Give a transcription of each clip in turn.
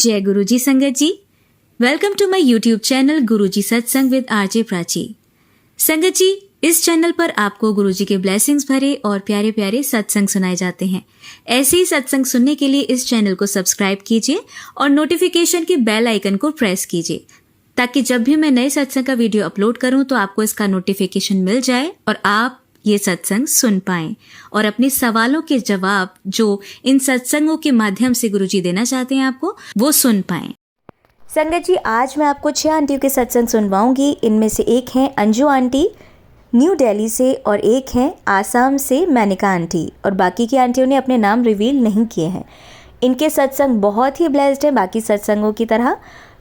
जय गुरुजी संगत ji, welcome to my YouTube channel Guruji Satsang with RJ Prachi. संगत जी, इस चैनल पर आपको गुरुजी के ब्लेसिंग्स भरे और प्यारे प्यारे सत्संग सुनाए जाते हैं। ऐसे ही सत्संग सुनने के लिए इस चैनल को सब्सक्राइब कीजिए और नोटिफिकेशन के बेल आइकन को प्रेस कीजिए, ताकि जब भी मैं नए सत्संग का वीडियो अपलोड करूं तो आपको इसका नोटिफिकेशन मिल जाए और आप ये सत्संग सुन पाएं और अपने सवालों के जवाब जो इन सत्संगों के माध्यम से गुरुजी देना चाहते हैं आपको, वो सुन पाएं। संगत जी, आज मैं आपको 6 आंटियों के सत्संग सुनवाऊंगी। इनमें से एक हैं अंजू आंटी न्यू दिल्ली से और एक हैं आसाम से मैनिका आंटी, और बाकी की आंटियों ने अपने नाम रिवील नहीं किए हैं। इनके सत्संग बहुत ही ब्लेस्ड हैं बाकी सत्संगों की तरह,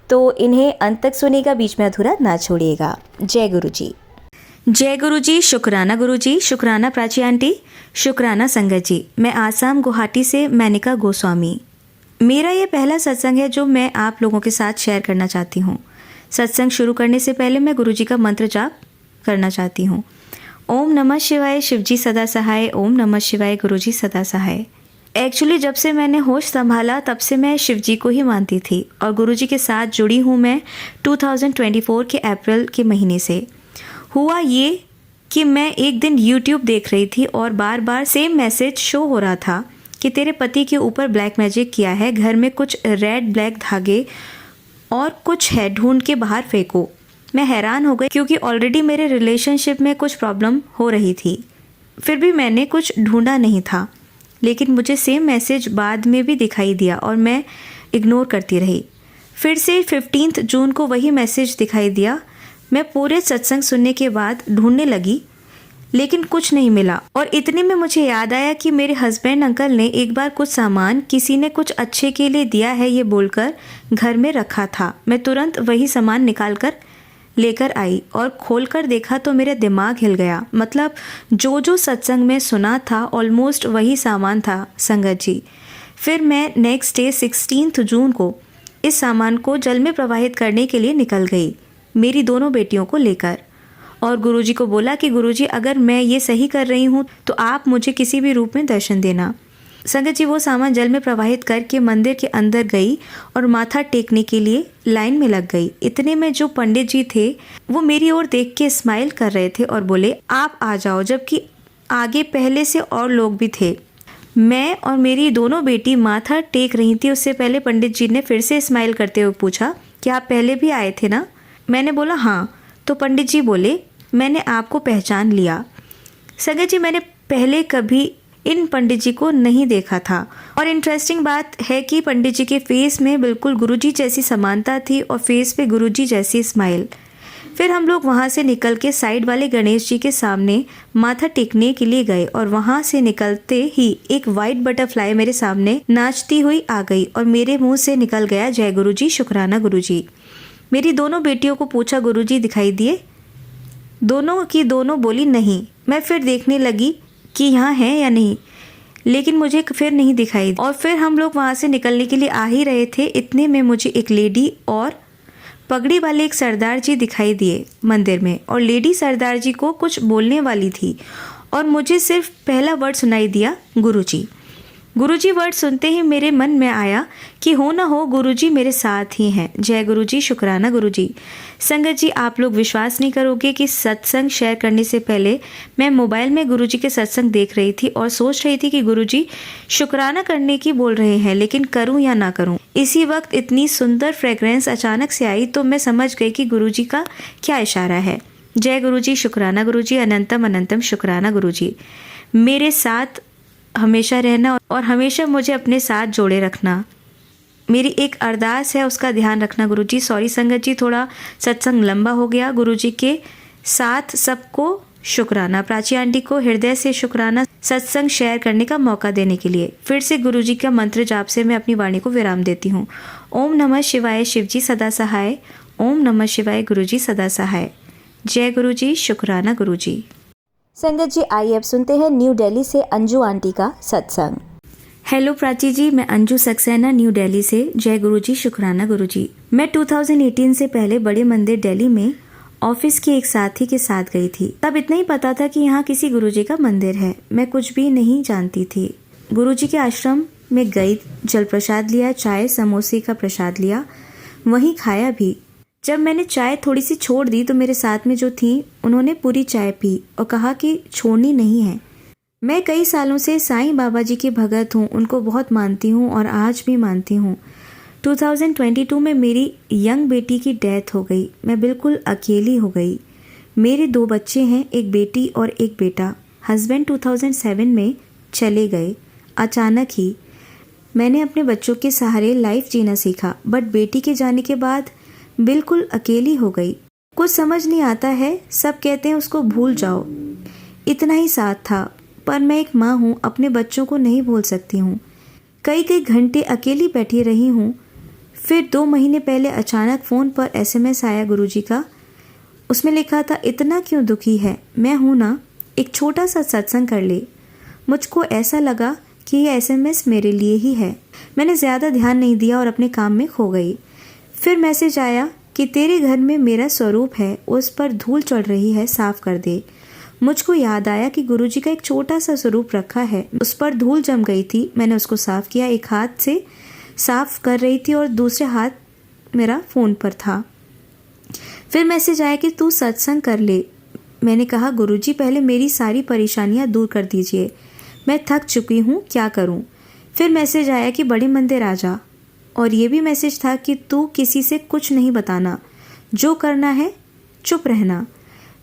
तो इन्हें अंत तक सुनिएगा, बीच में अधूरा ना छोड़िएगा। जय गुरु जी। जय गुरुजी, शुक्राना गुरुजी, शुक्राना प्राची आंटी, शुक्राना संगत जी। मैं आसाम गुवाहाटी से मैनिका गोस्वामी। मेरा ये पहला सत्संग है जो मैं आप लोगों के साथ शेयर करना चाहती हूँ। सत्संग शुरू करने से पहले मैं गुरुजी का मंत्र जाप करना चाहती हूँ। ओम नमः शिवाय, शिवजी सदा सहाय। ओम नमः शिवाय, गुरुजी सदा सहाय। एक्चुअली जब से मैंने होश संभाला तब से मैं शिवजी को ही मानती थी और गुरुजी के साथ जुड़ी हूँ मैं 2024 के अप्रैल के महीने से। हुआ ये कि मैं एक दिन YouTube देख रही थी और बार बार सेम मैसेज शो हो रहा था कि तेरे पति के ऊपर ब्लैक मैजिक किया है, घर में कुछ रेड ब्लैक धागे और कुछ है, ढूंढ के बाहर फेंको। मैं हैरान हो गई क्योंकि ऑलरेडी मेरे रिलेशनशिप में कुछ प्रॉब्लम हो रही थी, फिर भी मैंने कुछ ढूंढा नहीं था। लेकिन मुझे सेम मैसेज बाद में भी दिखाई दिया और मैं इग्नोर करती रही। फिर से 15 जून को वही मैसेज दिखाई दिया। मैं पूरे सत्संग सुनने के बाद ढूंढने लगी लेकिन कुछ नहीं मिला, और इतने में मुझे याद आया कि मेरे हस्बैंड अंकल ने एक बार कुछ सामान किसी ने कुछ अच्छे के लिए दिया है ये बोलकर घर में रखा था। मैं तुरंत वही सामान निकाल कर लेकर आई और खोलकर देखा तो मेरा दिमाग हिल गया। मतलब जो सत्संग में सुना था ऑलमोस्ट वही सामान था संगत जी। फिर मैं नेक्स्ट डे 16 जून को इस सामान को जल में प्रवाहित करने के लिए निकल गई मेरी दोनों बेटियों को लेकर, और गुरुजी को बोला कि गुरुजी अगर मैं ये सही कर रही हूँ तो आप मुझे किसी भी रूप में दर्शन देना। संगत जी, वो सामान जल में प्रवाहित करके मंदिर के अंदर गई और माथा टेकने के लिए लाइन में लग गई। इतने में जो पंडित जी थे वो मेरी ओर देख के स्माइल कर रहे थे और बोले आप आ जाओ, जबकि आगे पहले से और लोग भी थे। मैं और मेरी दोनों बेटी माथा टेक रही थी। उससे पहले पंडित जी ने फिर से स्माइल करते हुए पूछा कि आप पहले भी आए थे ना? मैंने बोला हाँ। तो पंडित जी बोले मैंने आपको पहचान लिया। संगत जी, मैंने पहले कभी इन पंडित जी को नहीं देखा था, और इंटरेस्टिंग बात है कि पंडित जी के फेस में बिल्कुल गुरुजी जैसी समानता थी और फेस पे गुरुजी जैसी स्माइल। फिर हम लोग वहाँ से निकल के साइड वाले गणेश जी के सामने माथा टेकने के लिए गए, और वहाँ से निकलते ही एक वाइट बटरफ्लाई मेरे सामने नाचती हुई आ गई और मेरे मुंह से निकल गया जय गुरुजी, शुक्राना गुरुजी। मेरी दोनों बेटियों को पूछा गुरुजी दिखाई दिए? दोनों की दोनों बोली नहीं। मैं फिर देखने लगी कि यहाँ है या नहीं, लेकिन मुझे फिर नहीं दिखाई। और फिर हम लोग वहाँ से निकलने के लिए आ ही रहे थे, इतने में मुझे एक लेडी और पगड़ी वाले एक सरदार जी दिखाई दिए मंदिर में, और लेडी सरदार जी को कुछ बोलने वाली थी और मुझे सिर्फ पहला वर्ड सुनाई दिया, गुरुजी। गुरुजी वर्ड सुनते ही मेरे मन में आया कि हो ना हो गुरुजी मेरे साथ ही हैं। जय गुरुजी, शुक्राना गुरुजी। संगत जी, आप लोग विश्वास नहीं करोगे कि सत्संग शेयर करने से पहले मैं मोबाइल में गुरुजी के सत्संग देख रही थी और सोच रही थी कि गुरुजी शुक्राना करने की बोल रहे हैं, लेकिन करूं या ना करूं। इसी वक्त इतनी सुंदर फ्रेग्रेंस अचानक से आई तो मैं समझ गई कि गुरुजी का क्या इशारा है। जय गुरुजी, शुक्राना गुरुजी, अनंतम अनंतम शुक्राना गुरुजी। मेरे साथ हमेशा रहना और हमेशा मुझे अपने साथ जोड़े रखना, मेरी एक अरदास है, उसका ध्यान रखना गुरुजी। सॉरी संगत जी, थोड़ा सत्संग लंबा हो गया। गुरुजी के साथ सबको शुक्राना। प्राची आंटी को हृदय से शुक्राना सत्संग शेयर करने का मौका देने के लिए। फिर से गुरुजी का मंत्र जाप से मैं अपनी वाणी को विराम देती हूँ। ओम नमः शिवाय, शिवजी सदा सहाय। ओम नमः शिवाय, गुरुजी सदा सहाय। जय गुरुजी, शुक्राना गुरुजी। संगत जी, आइए अब सुनते हैं न्यू दिल्ली से अंजू आंटी का सत्संग। हेलो प्राची जी, मैं अंजू सक्सेना न्यू दिल्ली से। जय गुरुजी, शुक्राना गुरुजी। मैं 2018 से पहले बड़े मंदिर दिल्ली में ऑफिस के एक साथी के साथ गई थी। तब इतना ही पता था कि यहाँ किसी गुरुजी का मंदिर है, मैं कुछ भी नहीं जानती थी। गुरुजी के आश्रम मैं गई, जल प्रसाद लिया, चाय समोसे का प्रसाद लिया, वहीं खाया भी। जब मैंने चाय थोड़ी सी छोड़ दी तो मेरे साथ में जो थी उन्होंने पूरी चाय पी और कहा कि छोड़नी नहीं है। मैं कई सालों से साईं बाबा जी की भगत हूँ, उनको बहुत मानती हूँ और आज भी मानती हूँ। 2022 में मेरी यंग बेटी की डेथ हो गई। मैं बिल्कुल अकेली हो गई। मेरे 2 बच्चे हैं, एक बेटी और एक बेटा। हस्बैंड 2007 में चले गए अचानक ही। मैंने अपने बच्चों के सहारे लाइफ जीना सीखा, बट बेटी के जाने के बाद बिल्कुल अकेली हो गई। कुछ समझ नहीं आता है। सब कहते हैं उसको भूल जाओ, इतना ही साथ था, पर मैं एक माँ हूँ, अपने बच्चों को नहीं भूल सकती हूँ। कई कई घंटे अकेली बैठी रही हूँ। फिर 2 महीने पहले अचानक फ़ोन पर SMS आया गुरुजी का। उसमें लिखा था, इतना क्यों दुखी है, मैं हूँ ना, एक छोटा सा सत्संग कर ले। मुझको ऐसा लगा कि ये SMS मेरे लिए ही है। मैंने ज़्यादा ध्यान नहीं दिया और अपने काम में खो गई। फिर मैसेज आया कि तेरे घर में मेरा स्वरूप है, उस पर धूल चढ़ रही है, साफ कर दे। मुझको याद आया कि गुरुजी का एक छोटा सा स्वरूप रखा है, उस पर धूल जम गई थी। मैंने उसको साफ किया, एक हाथ से साफ कर रही थी और दूसरे हाथ मेरा फ़ोन पर था। फिर मैसेज आया कि तू सत्संग कर ले। मैंने कहा, गुरुजी पहले मेरी सारी परेशानियां दूर कर दीजिए, मैं थक चुकी हूँ, क्या करूँ। फिर मैसेज आया कि बड़े मंदिर आ जा, और ये भी मैसेज था कि तू किसी से कुछ नहीं बताना, जो करना है चुप रहना।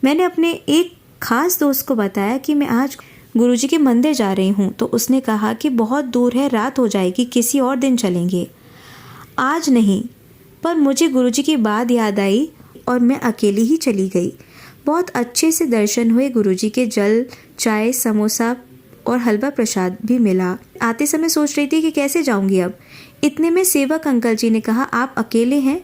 मैंने अपने एक ख़ास दोस्त को बताया कि मैं आज गुरुजी के मंदिर जा रही हूँ, तो उसने कहा कि बहुत दूर है, रात हो जाएगी, किसी और दिन चलेंगे, आज नहीं। पर मुझे गुरुजी की बात याद आई और मैं अकेली ही चली गई। बहुत अच्छे से दर्शन हुए, गुरुजी के जल, चाय, समोसा और हलवा प्रसाद भी मिला। आते समय सोच रही थी कि कैसे जाऊंगी अब। इतने में सेवक अंकल जी ने कहा, आप अकेले हैं?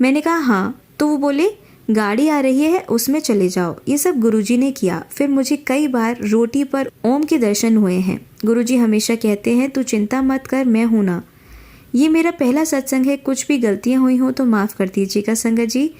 मैंने कहा हाँ। तो वो बोले, गाड़ी आ रही है, उसमें चले जाओ। ये सब गुरुजी ने किया। फिर मुझे कई बार रोटी पर ओम के दर्शन हुए हैं। गुरुजी हमेशा कहते हैं, तू चिंता मत कर, मैं हूँ ना। ये मेरा पहला सत्संग है, कुछ भी गलतियाँ हुई हों तो माफ़ कर दीजिएगा संगत जी।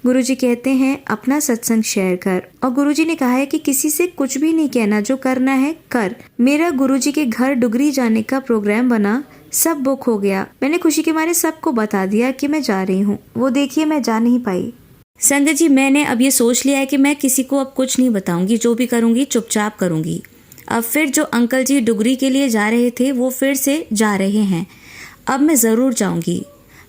गुरुजी कहते हैं, अपना सत्संग शेयर कर। और गुरुजी ने कहा है कि किसी से कुछ भी नहीं कहना, जो करना है कर। मेरा गुरुजी के घर डुगरी जाने का प्रोग्राम बना, सब बुक हो गया। मैंने खुशी के मारे सबको बता दिया कि मैं जा रही हूँ। वो देखिए, मैं जा नहीं पाई। संगत जी, मैंने अब ये सोच लिया है कि मैं किसी को अब कुछ नहीं बताऊंगी, जो भी करूंगी चुपचाप करूंगी। अब फिर जो अंकल जी डुगरी के लिए जा रहे थे वो फिर से जा रहे हैं। अब मैं ज़रूर जाऊंगी,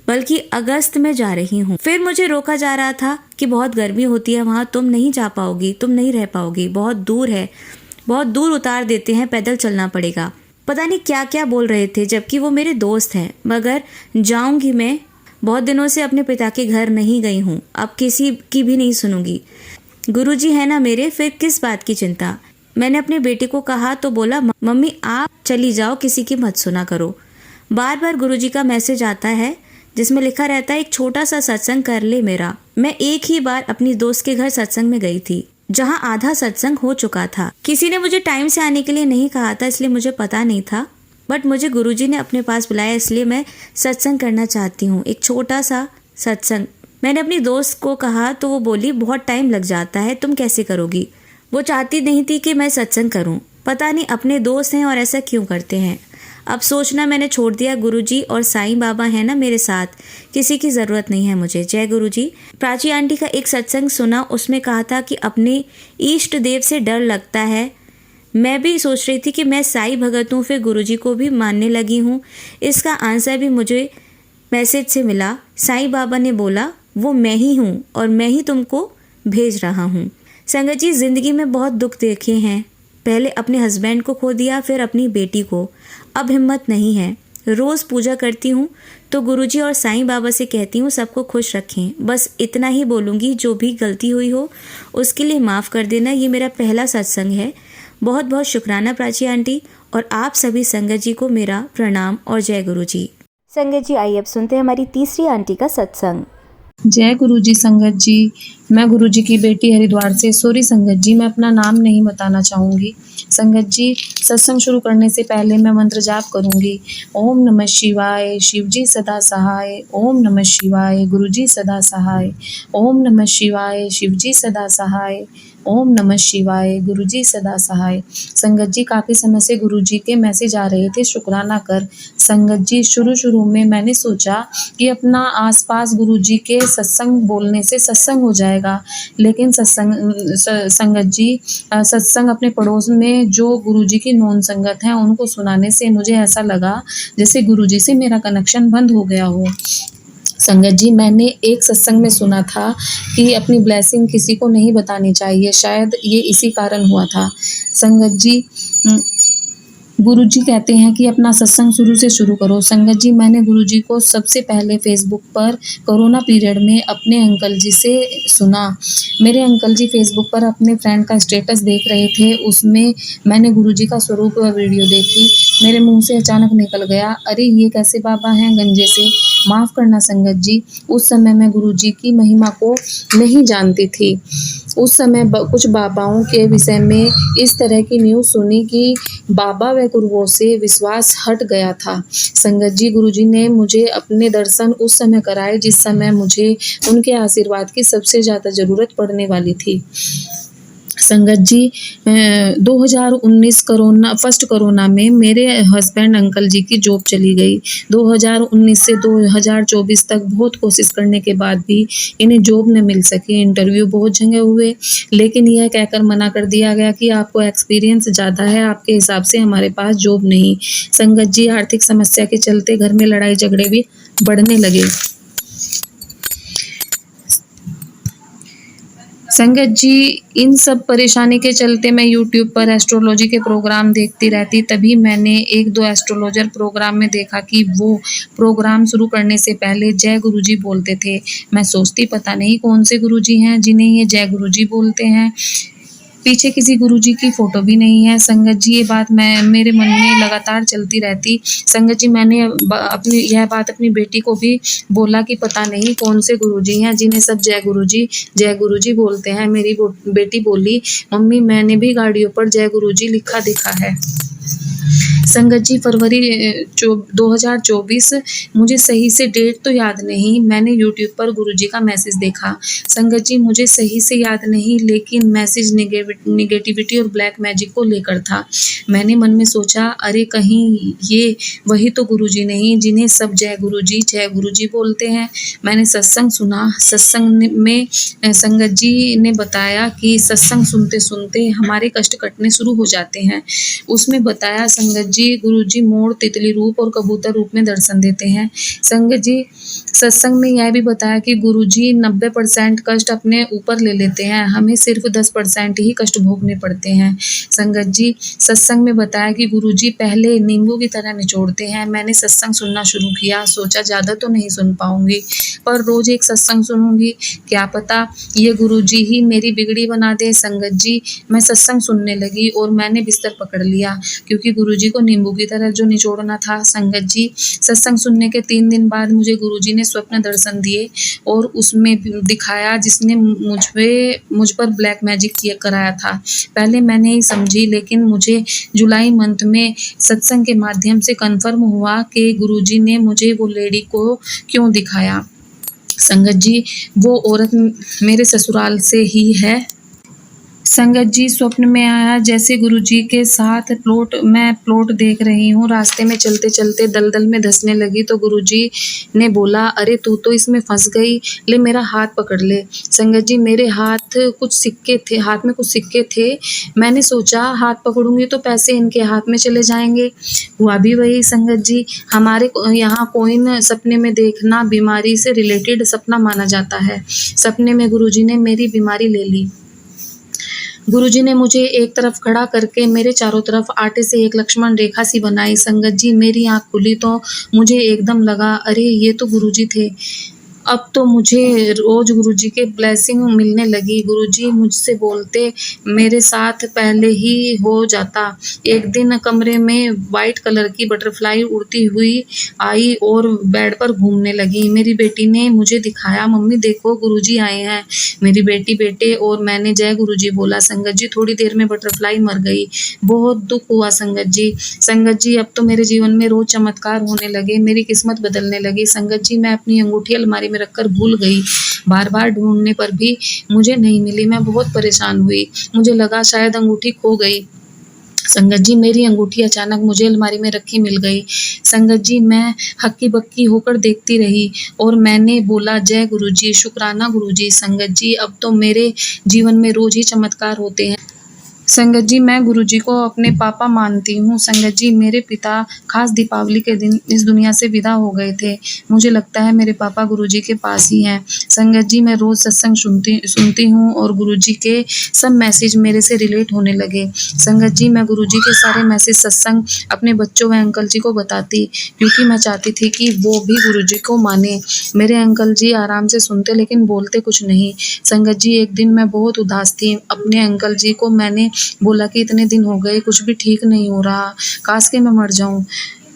बल्कि अगस्त में जा रही हूँ। फिर मुझे रोका जा रहा था कि बहुत गर्मी होती है वहाँ, तुम नहीं जा पाओगी, तुम नहीं रह पाओगी, बहुत दूर है, बहुत दूर उतार देते हैं, पैदल चलना पड़ेगा। पता नहीं क्या क्या बोल रहे थे, जबकि वो मेरे दोस्त हैं। मगर जाऊंगी मैं। बहुत दिनों से अपने पिता के घर नहीं गई हूँ, अब किसी की भी नहीं सुनूंगी। गुरुजी है ना मेरे, फिर किस बात की चिंता। मैंने अपने बेटे को कहा तो बोला, मम्मी आप चली जाओ, किसी की मत सुना करो। बार बार गुरुजी का मैसेज आता है जिसमें लिखा रहता है, एक छोटा सा सत्संग कर ले मेरा। मैं एक ही बार अपनी दोस्त के घर सत्संग में गई थी, जहाँ आधा सत्संग हो चुका था। किसी ने मुझे टाइम से आने के लिए नहीं कहा था, इसलिए मुझे पता नहीं था, बट मुझे गुरुजी ने अपने पास बुलाया, इसलिए मैं सत्संग करना चाहती हूँ, एक छोटा सा सत्संग। मैंने अपनी दोस्त को कहा तो वो बोली, बहुत टाइम लग जाता है, तुम कैसे करोगी। वो चाहती नहीं थी कि मैं सत्संग करूँ। पता नहीं अपने दोस्त हैं और ऐसा क्यों करते हैं। अब सोचना मैंने छोड़ दिया। गुरुजी और साईं बाबा है ना मेरे साथ, किसी की ज़रूरत नहीं है मुझे। जय गुरुजी। प्राची आंटी का एक सत्संग सुना, उसमें कहा था कि अपने इष्ट देव से डर लगता है। मैं भी सोच रही थी कि मैं साई भगत हूँ, फिर गुरुजी को भी मानने लगी हूँ। इसका आंसर भी मुझे मैसेज से मिला। साईं बाबा ने बोला, वो मैं ही हूँ और मैं ही तुमको भेज रहा हूँ। संगत जी, ज़िंदगी में बहुत दुख देखे हैं। पहले अपने हस्बैंड को खो दिया, फिर अपनी बेटी को। अब हिम्मत नहीं है। रोज़ पूजा करती हूँ तो गुरुजी और साईं बाबा से कहती हूँ सबको खुश रखें। बस इतना ही बोलूँगी, जो भी गलती हुई हो उसके लिए माफ़ कर देना। ये मेरा पहला सत्संग है। बहुत बहुत शुक्राना प्राची आंटी, और आप सभी संगत जी को मेरा प्रणाम और जय गुरुजी। संगत जी, आइए अब सुनते हैं हमारी तीसरी आंटी का सत्संग। जय गुरुजी। संगत जी, मैं गुरुजी की बेटी हरिद्वार से। सॉरी संगत जी, मैं अपना नाम नहीं बताना चाहूँगी। संगत जी, सत्संग शुरू करने से पहले मैं मंत्र जाप करूँगी। ओम नमः शिवाय, शिवजी सदा सहाय। ओम नमः शिवाय, गुरुजी सदा सहाय। ओम नमः शिवाय, शिवजी सदा सहाय। ओम नमः शिवाय। गुरुजी सदा सहाय। संगत जी, काफ़ी समय से गुरुजी के मैसेज आ रहे थे शुक्राना कर। संगत जी, शुरू में मैंने सोचा कि अपना आसपास गुरुजी के सत्संग बोलने से सत्संग हो जाएगा, लेकिन संगत जी, सत्संग अपने पड़ोस में जो गुरुजी की नॉन संगत हैं उनको सुनाने से मुझे ऐसा लगा जैसे गुरुजी से मेरा कनेक्शन बंद हो गया हो। संगत जी, मैंने एक सत्संग में सुना था कि अपनी ब्लेसिंग किसी को नहीं बतानी चाहिए, शायद ये इसी कारण हुआ था। संगत जी, गुरुजी कहते हैं कि अपना सत्संग शुरू करो। संगत जी, मैंने गुरुजी को सबसे पहले फेसबुक पर कोरोना पीरियड में अपने अंकल जी से सुना। मेरे अंकल जी फेसबुक पर अपने फ्रेंड का स्टेटस देख रहे थे, उसमें मैंने गुरुजी का स्वरूप वीडियो देखी। मेरे मुंह से अचानक निकल गया, अरे ये कैसे बाबा हैं गंजे से। माफ़ करना संगत जी, उस समय मैं गुरुजी की महिमा को नहीं जानती थी। उस समय कुछ बाबाओं के विषय में इस तरह की न्यूज़ सुनी कि बाबा व गुरुओं से विश्वास हट गया था। संगत जी, गुरुजी ने मुझे अपने दर्शन उस समय कराए जिस समय मुझे उनके आशीर्वाद की सबसे ज़्यादा ज़रूरत पड़ने वाली थी। संगत जी, 2019 फर्स्ट कोरोना में मेरे हस्बैंड अंकल जी की जॉब चली गई। 2019 से 2024 तक बहुत कोशिश करने के बाद भी इन्हें जॉब न मिल सकी। इंटरव्यू बहुत जगह हुए, लेकिन यह कहकर मना कर दिया गया कि आपको एक्सपीरियंस ज़्यादा है, आपके हिसाब से हमारे पास जॉब नहीं। संगत जी, आर्थिक समस्या के चलते घर में लड़ाई झगड़े भी बढ़ने लगे। संगत जी, इन सब परेशानी के चलते मैं यूट्यूब पर एस्ट्रोलॉजी के प्रोग्राम देखती रहती। तभी मैंने 1-2 एस्ट्रोलॉजर प्रोग्राम में देखा कि वो प्रोग्राम शुरू करने से पहले जय गुरुजी बोलते थे। मैं सोचती पता नहीं कौन से गुरुजी हैं जिन्हें ये जय गुरुजी बोलते हैं। पीछे किसी गुरुजी की फ़ोटो भी नहीं है। संगत जी, ये बात मेरे मन में लगातार चलती रहती। संगत जी, मैंने यह बात अपनी बेटी को भी बोला कि पता नहीं कौन से गुरुजी हैं जिन्हें सब जय गुरुजी बोलते हैं। मेरी बेटी बोली, मम्मी मैंने भी गाड़ियों पर जय गुरुजी लिखा देखा है। संगत जी, फरवरी 2024, मुझे सही से डेट तो याद नहीं, मैंने यूट्यूब पर गुरुजी का मैसेज देखा। संगत जी, मुझे सही से याद नहीं, लेकिन मैसेज नेगेटिविटी और ब्लैक मैजिक को लेकर था। मैंने मन में सोचा, अरे कहीं ये वही तो गुरुजी नहीं जिन्हें सब जय गुरुजी बोलते हैं। मैंने सत्संग सुना। सत्संग में संगत जी ने बताया कि सत्संग सुनते सुनते हमारे कष्ट कटने शुरू हो जाते हैं। उसमें बताया संगत जी, गुरुजी मोर, तितली रूप और कबूतर रूप में दर्शन देते हैं। संगत जी, सत्संग में यह भी बताया कि गुरुजी 90% कष्ट अपने ऊपर ले लेते हैं, हमें सिर्फ 10% ही कष्ट भोगने पड़ते हैं। संगत जी, सत्संग में बताया कि गुरुजी पहले नींबू की तरह निचोड़ते हैं। मैंने सत्संग सुनना शुरू किया, सोचा ज़्यादा तो नहीं सुन पाऊंगी, पर रोज़ एक सत्संग सुनूंगी, क्या पता ये गुरुजी ही मेरी बिगड़ी बना दे। संगत जी, मैं सत्संग सुनने लगी और मैंने बिस्तर पकड़ लिया, क्योंकि गुरुजी को नींबू की तरह जो निचोड़ना था। संगत जी, सत्संग सुनने के 3 दिन बाद मुझे गुरुजी ने स्वप्न दर्शन दिए और उसमें दिखाया जिसने मुझ पर ब्लैक मैजिक कराया था। पहले मैं नहीं समझी, लेकिन मुझे जुलाई मंथ में सत्संग के माध्यम से कन्फर्म हुआ कि गुरुजी ने मुझे वो लेडी को क्यों दिखाया। संगत जी, वो औरत मेरे ससुराल से ही है। संगत जी, स्वप्न में आया जैसे गुरुजी के साथ मैं प्लॉट देख रही हूँ। रास्ते में चलते चलते दलदल में धंसने लगी तो गुरुजी ने बोला, अरे तू तो इसमें फंस गई, ले मेरा हाथ पकड़ ले। संगत जी, मेरे हाथ में कुछ सिक्के थे। मैंने सोचा हाथ पकड़ूंगी तो पैसे इनके हाथ में चले जाएंगे। हुआ भी वही। संगत जी, हमारे यहाँ कॉइन सपने में देखना बीमारी से रिलेटेड सपना माना जाता है। सपने में गुरुजी ने मेरी बीमारी ले ली। गुरुजी ने मुझे एक तरफ खड़ा करके मेरे चारों तरफ आटे से एक लक्ष्मण रेखा सी बनाई। संगत जी, मेरी आँख खुली तो मुझे एकदम लगा, अरे ये तो गुरुजी थे। अब तो मुझे रोज़ गुरुजी के ब्लेसिंग मिलने लगी। गुरुजी मुझसे बोलते, मेरे साथ पहले ही हो जाता। एक दिन कमरे में वाइट कलर की बटरफ्लाई उड़ती हुई आई और बेड पर घूमने लगी। मेरी बेटी ने मुझे दिखाया, मम्मी देखो गुरुजी आए हैं। मेरी बेटी बेटे और मैंने जय गुरुजी बोला। संगत जी, थोड़ी देर में बटरफ्लाई मर गई। बहुत दुख हुआ संगत जी। संगत जी, अब तो मेरे जीवन में रोज़ चमत्कार होने लगे, मेरी किस्मत बदलने लगी। संगत जी, मैं अपनी अंगूठी अलमारी में रखकर भूल गई। बार बार ढूंढने पर भी मुझे नहीं मिली। मैं बहुत परेशान हुई, मुझे लगा शायद अंगूठी खो गई। संगत जी, मेरी अंगूठी अचानक मुझे अलमारी में रखी मिल गई। संगत जी, मैं हक्की बक्की होकर देखती रही और मैंने बोला, जय गुरुजी, शुक्राना गुरुजी। संगत जी, अब तो मेरे जीवन में रोज ही चमत्कार होते हैं। संगत जी, मैं गुरुजी को अपने पापा मानती हूँ। संगत जी, मेरे पिता खास दीपावली के दिन इस दुनिया से विदा हो गए थे। मुझे लगता है मेरे पापा गुरुजी के पास ही हैं। संगत जी, मैं रोज सत्संग सुनती हूँ और गुरुजी के सब मैसेज मेरे से रिलेट होने लगे। संगत जी, मैं गुरुजी के सारे मैसेज सत्संग अपने बच्चों व अंकल जी को बताती, क्योंकि मैं चाहती थी कि वो भी गुरुजी को माने। मेरे अंकल जी आराम से सुनते लेकिन बोलते कुछ नहीं। संगत जी, एक दिन मैं बहुत उदास थी। अपने अंकल जी को मैंने बोला कि इतने दिन हो गए, कुछ भी ठीक नहीं हो रहा, काश कि मैं मर जाऊं।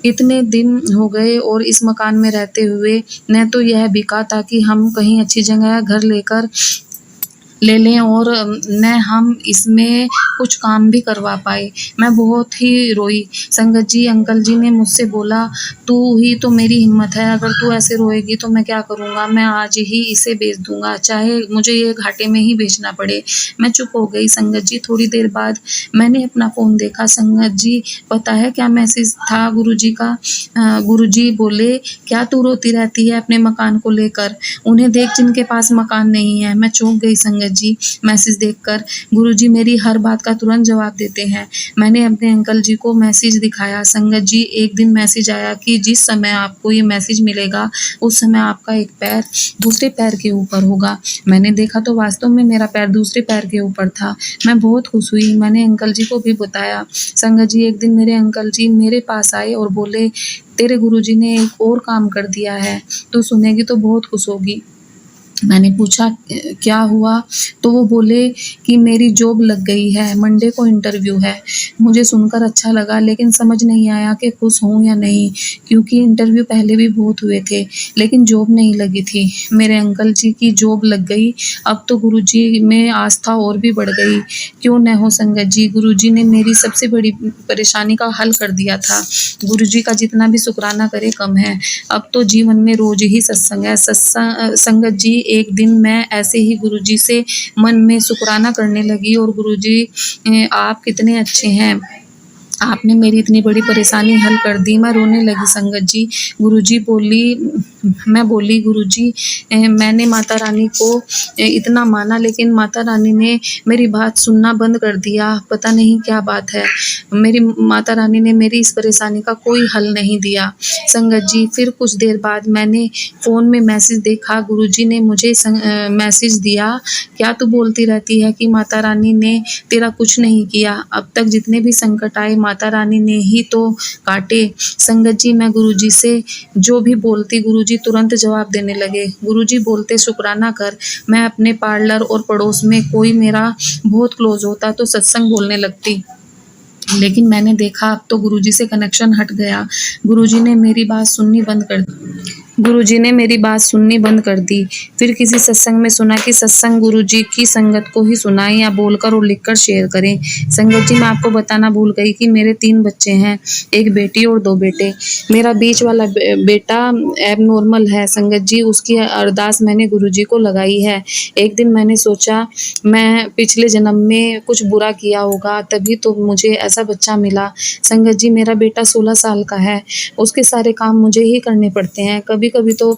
इतने दिन हो गए और इस मकान में रहते हुए न तो यह बिका था कि हम कहीं अच्छी जगह घर लेकर ले लें और न हम इसमें कुछ काम भी करवा पाए। मैं बहुत ही रोई। संगत जी, अंकल जी ने मुझसे बोला, तू ही तो मेरी हिम्मत है, अगर तू ऐसे रोएगी तो मैं क्या करूँगा, मैं आज ही इसे बेच दूँगा, चाहे मुझे ये घाटे में ही बेचना पड़े। मैं चुप हो गई। संगत जी, थोड़ी देर बाद मैंने अपना फ़ोन देखा। संगत जी, पता है क्या मैसेज था गुरुजी का? गुरुजी बोले, क्या तू रोती रहती है अपने मकान को लेकर? उन्हें देख जिनके पास मकान नहीं है। मैं चौंक गई संगत जी मैसेज देखकर। गुरुजी मेरी हर बात का तुरंत जवाब देते हैं। मैंने अपने अंकल जी को मैसेज दिखाया। संगत जी, एक दिन मैसेज आया कि जिस समय आपको ये मैसेज मिलेगा उस समय आपका एक पैर दूसरे पैर के ऊपर होगा। मैंने देखा तो वास्तव में मेरा पैर दूसरे पैर के ऊपर था। मैं बहुत खुश हुई। मैंने अंकल जी को भी बताया। संगत जी, एक दिन मेरे अंकल जी मेरे पास आए और बोले, तेरे गुरुजी ने एक और काम कर दिया है, तू सुनेगी तो बहुत खुश होगी। मैंने पूछा, क्या हुआ? तो वो बोले कि मेरी जॉब लग गई है, मंडे को इंटरव्यू है। मुझे सुनकर अच्छा लगा लेकिन समझ नहीं आया कि खुश हूँ या नहीं, क्योंकि इंटरव्यू पहले भी बहुत हुए थे लेकिन जॉब नहीं लगी थी। मेरे अंकल जी की जॉब लग गई, अब तो गुरुजी में आस्था और भी बढ़ गई। क्यों न हो संगत जी, गुरुजी ने मेरी सबसे बड़ी परेशानी का हल कर दिया था। गुरुजी का जितना भी शुक्राना करे कम है। अब तो जीवन में रोज ही सत्संग है। संगत जी, एक दिन मैं ऐसे ही गुरुजी से मन में शुक्राना करने लगी और गुरुजी, आप कितने अच्छे हैं, आपने मेरी इतनी बड़ी परेशानी हल कर दी। मैं रोने लगी संगत जी। मैं बोली गुरुजी, मैंने माता रानी को इतना माना लेकिन माता रानी ने मेरी बात सुनना बंद कर दिया। पता नहीं क्या बात है, मेरी माता रानी ने मेरी इस परेशानी का कोई हल नहीं दिया। संगत जी, फिर कुछ देर बाद मैंने फ़ोन में मैसेज देखा। गुरुजी ने मुझे मैसेज दिया, क्या तू बोलती रहती है कि माता रानी ने तेरा कुछ नहीं किया? अब तक जितने भी संकट आए माता रानी ने ही तो काटे। संगत जी, मैं गुरुजी से जो भी बोलती गुरुजी तुरंत जवाब देने लगे। गुरुजी बोलते, शुक्राना कर। मैं अपने पार्लर और पड़ोस में कोई मेरा बहुत क्लोज होता तो सत्संग बोलने लगती, लेकिन मैंने देखा अब तो गुरुजी से कनेक्शन हट गया। गुरुजी ने मेरी बात सुननी बंद कर दी। फिर किसी सत्संग में सुना कि सत्संग गुरुजी की संगत को ही सुनाएं या बोलकर और लिखकर शेयर करें। संगत जी, मैं आपको बताना भूल गई कि मेरे 3 बच्चे हैं, एक बेटी और 2 बेटे। मेरा बीच वाला बेटा एबनॉर्मल है। संगत जी, उसकी अरदास मैंने गुरुजी को लगाई है। एक दिन मैंने सोचा मैं पिछले जन्म में कुछ बुरा किया होगा, तभी तो मुझे ऐसा बच्चा मिला। संगत जी, मेरा बेटा 16 साल का है, उसके सारे काम मुझे ही करने पड़ते हैं। कभी कभी तो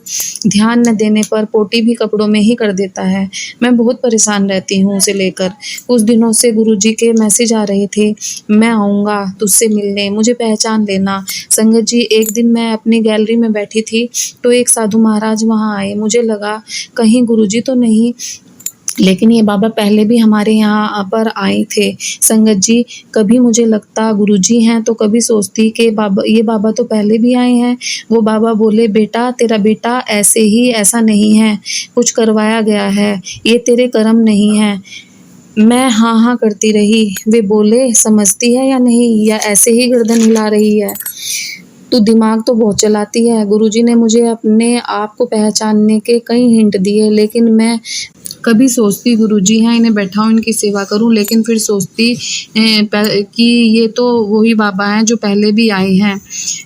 ध्यान न देने पर पोटी भी कपड़ों में ही कर देता है। मैं बहुत परेशान रहती हूँ उसे लेकर। कुछ दिनों से गुरुजी के मैसेज आ रहे थे, मैं आऊँगा तुझसे मिलने, मुझे पहचान लेना। संगत जी, एक दिन मैं अपनी गैलरी में बैठी थी तो एक साधु महाराज वहाँ आए। मुझे लगा कहीं गुरुजी तो नहीं, लेकिन ये बाबा पहले भी हमारे यहाँ पर आए थे। संगत जी, कभी मुझे लगता गुरुजी हैं तो कभी सोचती कि ये बाबा तो पहले भी आए हैं। वो बाबा बोले, बेटा तेरा बेटा ऐसे ही ऐसा नहीं है, कुछ करवाया गया है, ये तेरे कर्म नहीं है। मैं हाँ हाँ करती रही। वे बोले, समझती है या नहीं, या ऐसे ही गर्दन हिला रही है? तू दिमाग तो बहुत चलाती है। गुरुजी ने मुझे अपने आप को पहचानने के कई हिंट दिए, लेकिन मैं कभी सोचती गुरुजी हैं इन्हें बैठाऊं इनकी सेवा करूं, लेकिन फिर सोचती कि ये तो वही बाबा हैं जो पहले भी आए हैं।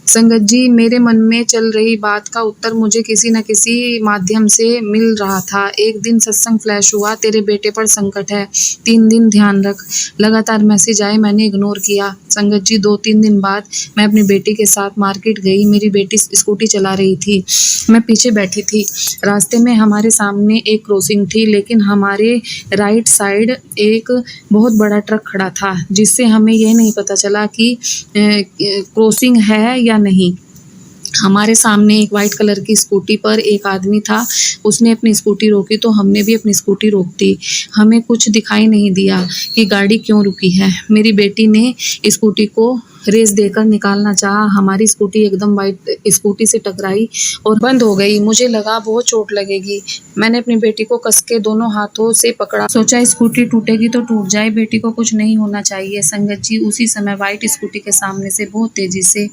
संगत जी, मेरे मन में चल रही बात का उत्तर मुझे किसी न किसी माध्यम से मिल रहा था। एक दिन सत्संग फ्लैश हुआ, तेरे बेटे पर संकट है, 3 दिन ध्यान रख। लगातार मैसेज आए, मैंने इग्नोर किया। संगत जी, 2-3 दिन बाद मैं अपनी बेटी के साथ मार्केट गई। मेरी बेटी स्कूटी चला रही थी, मैं पीछे बैठी थी। रास्ते में हमारे सामने एक क्रॉसिंग थी, लेकिन हमारे राइट साइड एक बहुत बड़ा ट्रक खड़ा था, जिससे हमें यह नहीं पता चला कि क्रॉसिंग है या नहीं। हमारे सामने एक वाइट कलर की स्कूटी पर एक आदमी था। उसने अपनी स्कूटी रोकी तो हमने भी अपनी स्कूटी रोक दी। हमें कुछ दिखाई नहीं दिया कि गाड़ी क्यों रुकी है। मेरी बेटी ने स्कूटी को रेस देकर निकालना चाहा। हमारी स्कूटी एकदम वाइट स्कूटी से टकराई और बंद हो गई। मुझे लगा बहुत चोट लगेगी। मैंने अपनी बेटी को कस के दोनों हाथों से पकड़ा। सोचा स्कूटी टूटेगी तो टूट जाए, बेटी को कुछ नहीं होना चाहिए। संगत जी, उसी समय वाइट स्कूटी के सामने से बहुत तेजी से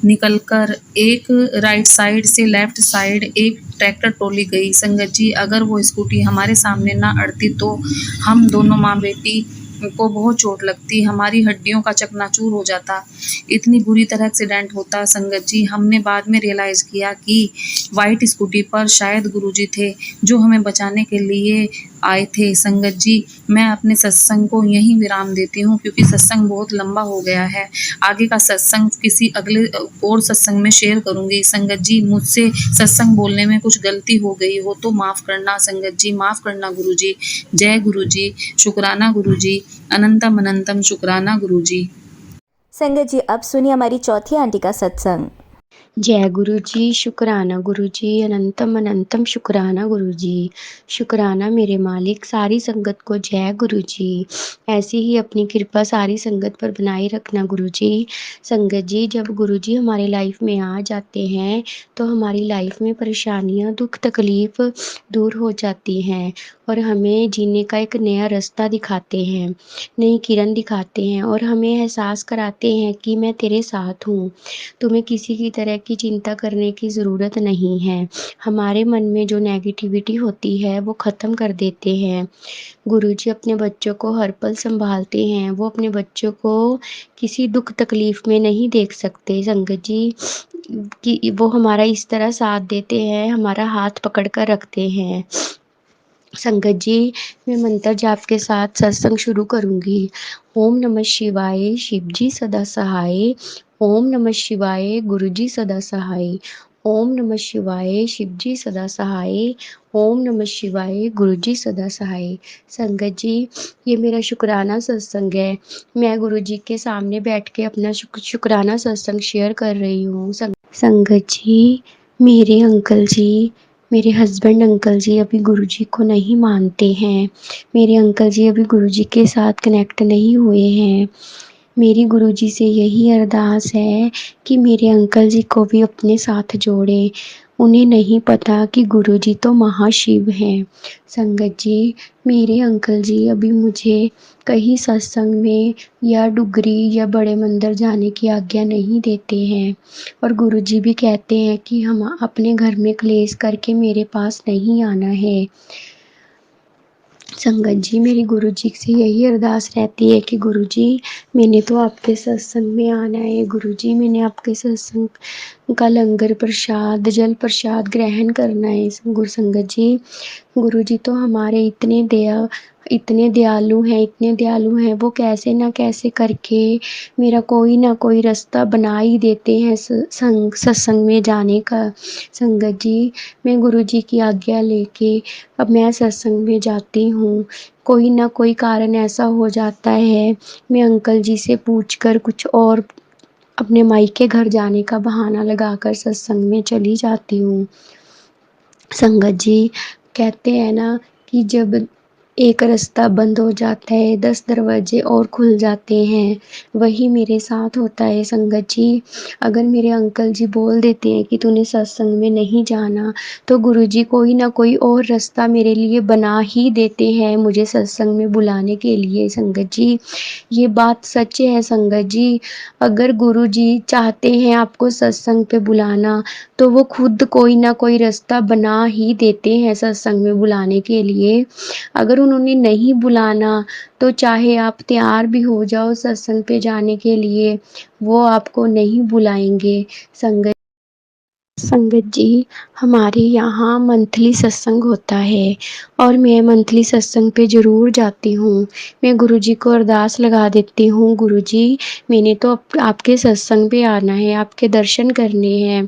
निकलकर एक राइट साइड से लेफ्ट साइड एक ट्रैक्टर ट्रॉली गई। संगत जी, अगर वो स्कूटी हमारे सामने ना अड़ती तो हम दोनों माँ बेटी को बहुत चोट लगती, हमारी हड्डियों का चकनाचूर हो जाता, इतनी बुरी तरह एक्सीडेंट होता। संगत जी, हमने बाद में रियलाइज़ किया कि वाइट स्कूटी पर शायद गुरुजी थे जो हमें बचाने के लिए आए थे। संगत जी, मैं अपने सत्संग को यहीं विराम देती हूँ, क्योंकि सत्संग बहुत लंबा हो गया है। आगे का सत्संग किसी अगले और सत्संग में शेयर करूँगी। संगत जी, मुझसे सत्संग बोलने में कुछ गलती हो गई हो तो माफ़ करना। संगत जी, माफ़ करना गुरुजी। जय गुरुजी, शुक्राना गुरुजी, अनंतम अनंतम शुक्राना गुरुजी। संगत जी, अब सुनिए हमारी चौथी आंटी का सत्संग। जय गुरु जी, शुक्राना गुरु जी, अनंतम अनंतम शुक्राना गुरु जी। शुक्राना मेरे मालिक, सारी संगत को जय गुरु जी। ऐसी ही अपनी कृपा सारी संगत पर बनाए रखना गुरु जी। संगत जी, जब गुरु जी हमारे लाइफ में आ जाते हैं तो हमारी लाइफ में परेशानियां, दुख तकलीफ दूर हो जाती हैं और हमें जीने का एक नया रास्ता दिखाते हैं, नई किरण दिखाते हैं और हमें एहसास कराते हैं कि मैं तेरे साथ हूँ, तुम्हें किसी की तरह की चिंता करने की ज़रूरत नहीं है। हमारे मन में जो नेगेटिविटी होती है वो ख़त्म कर देते हैं। गुरुजी अपने बच्चों को हर पल संभालते हैं, वो अपने बच्चों को किसी दुख तकलीफ़ में नहीं देख सकते। संगत जी, कि वो हमारा इस तरह साथ देते हैं, हमारा हाथ पकड़ कर रखते हैं। संगत जी, मैं मंत्र जाप के साथ सत्संग शुरू करूँगी। ओम नमः शिवाय, शिव जी सदा सहाय। ओम नमः शिवाय, गुरु जी सदा सहाय। ओम नमः शिवाय, शिव जी सदा सहाय। ओम नमः शिवाय, गुरु जी सदा सहाय। संगत जी, ये मेरा शुक्राना सत्संग है। मैं गुरु जी के सामने बैठ के अपना शुक्राना सत्संग शेयर कर रही हूँ। संगत जी, मेरे अंकल जी, मेरे हस्बैंड अंकल जी अभी गुरुजी को नहीं मानते हैं। मेरे अंकल जी अभी गुरुजी के साथ कनेक्ट नहीं हुए हैं। मेरी गुरुजी से यही अरदास है कि मेरे अंकल जी को भी अपने साथ जोड़ें। उन्हें नहीं पता कि गुरुजी तो महाशिव हैं। संगत जी, मेरे अंकल जी अभी मुझे कहीं सत्संग में या डुगरी या बड़े मंदिर जाने की आज्ञा नहीं देते हैं और गुरुजी भी कहते हैं कि हम अपने घर में क्लेश करके मेरे पास नहीं आना है। संगत जी, मेरी गुरुजी से यही अरदास रहती है कि गुरुजी, मैंने तो आपके सत्संग में आना है। गुरुजी, मैंने आपके सत्संग का लंगर प्रसाद, जल प्रसाद ग्रहण करना है। गुरु संगत जी, गुरुजी तो हमारे इतने दयालु हैं, वो कैसे ना कैसे करके मेरा कोई ना कोई रास्ता बना ही देते हैं सत्संग में जाने का। संगत जी, मैं गुरुजी की आज्ञा लेके अब मैं सत्संग में जाती हूँ। कोई ना कोई कारण ऐसा हो जाता है, मैं अंकल जी से पूछकर कुछ और अपने मायके घर जाने का बहाना लगाकर सत्संग में चली जाती हूँ। संगत जी, कहते हैं ना कि जब एक रास्ता बंद हो जाता है, 10 दरवाजे और खुल जाते हैं। वही मेरे साथ होता है संगत जी। अगर मेरे अंकल जी बोल देते हैं कि तूने सत्संग में नहीं जाना, तो गुरुजी कोई ना कोई और रास्ता मेरे लिए बना ही देते हैं मुझे सत्संग में बुलाने के लिए संगत जी। ये बात सच है संगत जी। अगर गुरुजी चाहते हैं आपको सत्संग पे बुलाना, तो वो खुद कोई ना कोई रास्ता बना ही देते हैं सत्संग में बुलाने के लिए। अगर उन्होंने नहीं बुलाना, तो चाहे आप तैयार भी हो जाओ सत्संग पे जाने के लिए, वो आपको नहीं बुलाएँगे। संगत जी, हमारे यहाँ मंथली सत्संग होता है और मैं मंथली सत्संग पे ज़रूर जाती हूँ। मैं गुरुजी को अरदास लगा देती हूँ, गुरुजी मैंने तो आपके सत्संग पे आना है, आपके दर्शन करने हैं।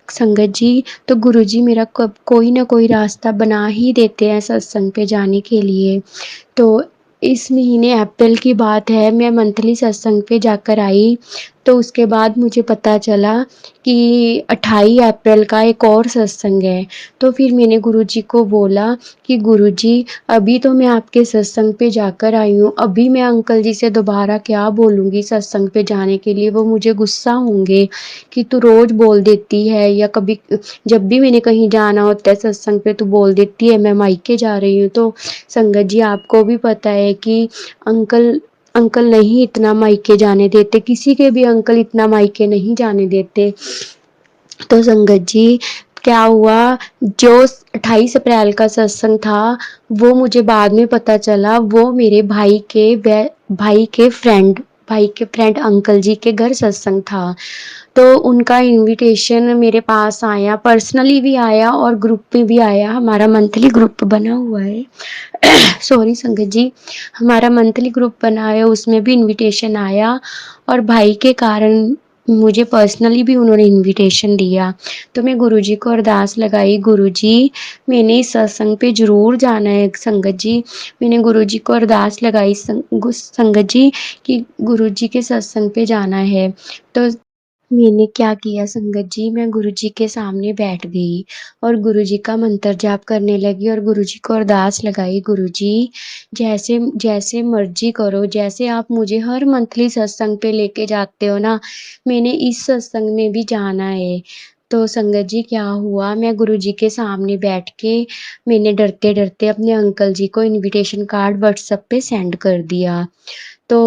संगत जी, तो गुरुजी मेरा कब कोई ना कोई रास्ता बना ही देते हैं सत्संग पे जाने के लिए। तो इस महीने अप्रैल की बात है, मैं मंथली सत्संग पे जाकर आई, तो उसके बाद मुझे पता चला कि 28 अप्रैल का एक और सत्संग है। तो फिर मैंने गुरुजी को बोला कि गुरुजी अभी तो मैं आपके सत्संग पे जाकर आई हूँ, अभी मैं अंकल जी से दोबारा क्या बोलूँगी सत्संग पे जाने के लिए, वो मुझे गुस्सा होंगे कि तू रोज़ बोल देती है, या कभी जब भी मैंने कहीं जाना होता है सत्संग पे तू बोल देती है मैं मायके जा रही हूँ। तो संगत जी आपको भी पता है कि अंकल अंकल नहीं इतना मायके जाने देते, किसी के भी अंकल इतना मायके नहीं जाने देते। तो संगत जी क्या हुआ, जो 28 अप्रैल का सत्संग था, वो मुझे बाद में पता चला वो मेरे भाई के फ्रेंड अंकल जी के घर सत्संग था। तो उनका इनविटेशन मेरे पास आया, पर्सनली भी आया और ग्रुप में भी आया। हमारा मंथली ग्रुप बना हुआ है सॉरी संगत जी, हमारा मंथली ग्रुप बना है, उसमें भी इनविटेशन आया और भाई के कारण मुझे पर्सनली भी उन्होंने इनविटेशन दिया। तो मैं गुरुजी को अरदास लगाई, गुरुजी मैंने इस सत्संग पे ज़रूर जाना है संगत जी। मैंने गुरुजी को अरदास लगाई संगत जी कि गुरुजी के सत्संग पे जाना है। तो मैंने क्या किया संगत जी, मैं गुरुजी के सामने बैठ गई और गुरुजी का मंत्र जाप करने लगी और गुरुजी को अरदास लगाई, गुरुजी जैसे जैसे मर्जी करो, जैसे आप मुझे हर मंथली सत्संग पे लेके जाते हो ना, मैंने इस सत्संग में भी जाना है। तो संगत जी क्या हुआ, मैं गुरुजी के सामने बैठ के मैंने डरते डरते अपने अंकल जी को इनविटेशन कार्ड व्हाट्सएप पे सेंड कर दिया। तो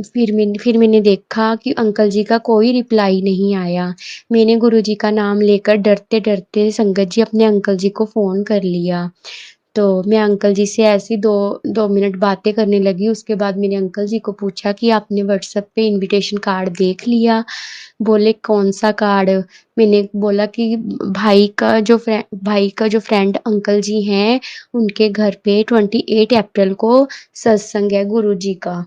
फिर मैंने देखा कि अंकल जी का कोई रिप्लाई नहीं आया। मैंने गुरुजी का नाम लेकर डरते-डरते संगत जी अपने अंकल जी को फ़ोन कर लिया। तो मैं अंकल जी से ऐसी 2 मिनट बातें करने लगी, उसके बाद मैंने अंकल जी को पूछा कि आपने व्हाट्सएप पे इनविटेशन कार्ड देख लिया? बोले कौन-सा कार्ड? मैंने बोला कि भाई का जो फ्रेंड अंकल जी हैं, उनके घर पे 28 अप्रैल को सत्संग है गुरुजी का।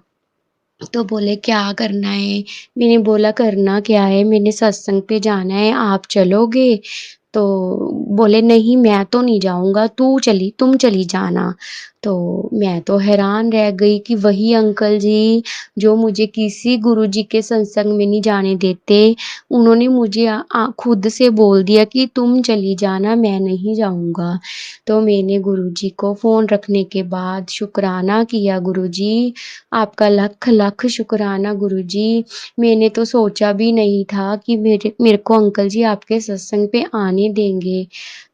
तो बोले क्या करना है? मैंने बोला करना क्या है? मैंने सत्संग पे जाना है, आप चलोगे? तो बोले नहीं मैं तो नहीं जाऊँगा, तुम चली जाना। तो मैं तो हैरान रह गई कि वही अंकल जी जो मुझे किसी गुरुजी के सत्संग में नहीं जाने देते, उन्होंने मुझे खुद से बोल दिया कि तुम चली जाना, मैं नहीं जाऊँगा। तो मैंने गुरुजी को फ़ोन रखने के बाद शुक्राना किया, गुरुजी आपका लख-लख शुक्राना गुरुजी। मैंने तो सोचा भी नहीं था कि मेरे को अंकल जी आपके सत्संग पे आने देंगे।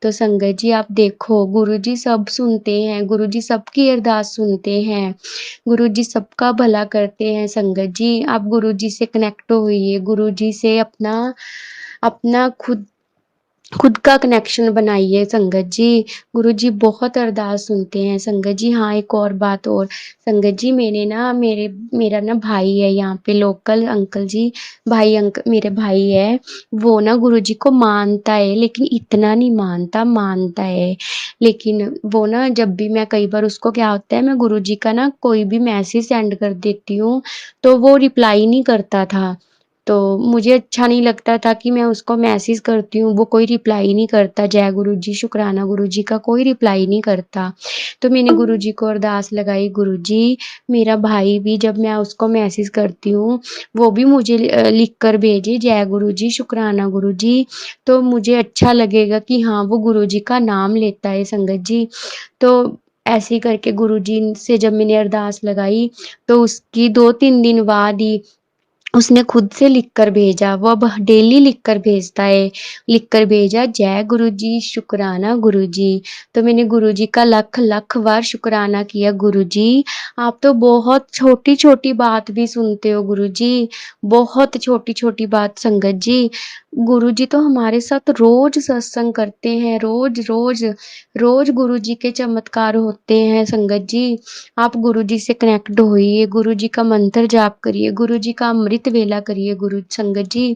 तो संगत जी आप देखो गुरुजी सब सुनते हैं, गुरुजी सबकी अरदास सुनते हैं, गुरुजी सबका भला करते हैं संगत जी। आप गुरुजी से कनेक्ट होइए, गुरुजी से अपना अपना खुद का कनेक्शन बनाइए संगत जी। गुरुजी बहुत अरदास सुनते हैं संगत जी। हाँ, एक और बात और संगत जी मेरा ना भाई है यहाँ पे लोकल अंकल जी, मेरे भाई है, वो ना गुरुजी को मानता है लेकिन इतना नहीं मानता, मानता है। लेकिन वो ना जब भी मैं कई बार उसको क्या होता है मैं गुरुजी का ना कोई भी मैसेज सेंड कर देती हूँ, तो वो रिप्लाई नहीं करता था। तो मुझे अच्छा नहीं लगता था कि मैं उसको मैसेज करती हूँ, वो कोई रिप्लाई नहीं करता, जय गुरुजी, शुक्राना गुरुजी का कोई रिप्लाई नहीं करता। तो मैंने गुरुजी को अरदास लगाई, गुरुजी मेरा भाई भी जब मैं उसको मैसेज करती हूँ, वो भी मुझे लिख कर भेजे जय गुरुजी, शुक्राना गुरुजी, तो मुझे अच्छा लगेगा कि हाँ, वो गुरुजी का नाम लेता है संगत जी। तो ऐसे ही करके गुरुजी से जब मैंने अरदास लगाई तो उसकी 2-3 दिन बाद ही उसने खुद से लिख कर भेजा, वो अब डेली लिख कर भेजता है, लिख कर भेजा जय गुरुजी, शुक्राना गुरुजी। तो मैंने गुरुजी का लख-लख बार शुक्राना किया, गुरुजी आप तो बहुत छोटी-छोटी बात भी सुनते हो गुरुजी, बहुत छोटी-छोटी बात संगत जी। गुरुजी तो हमारे साथ रोज़ सत्संग करते हैं, रोज़-रोज़, रोज़ गुरुजी के चमत्कार होते हैं संगत जी। आप गुरुजी से कनेक्ट होइए, गुरुजी का मंत्र जाप करिए, गुरुजी का अमृत वेला करिए गुरु संगत जी।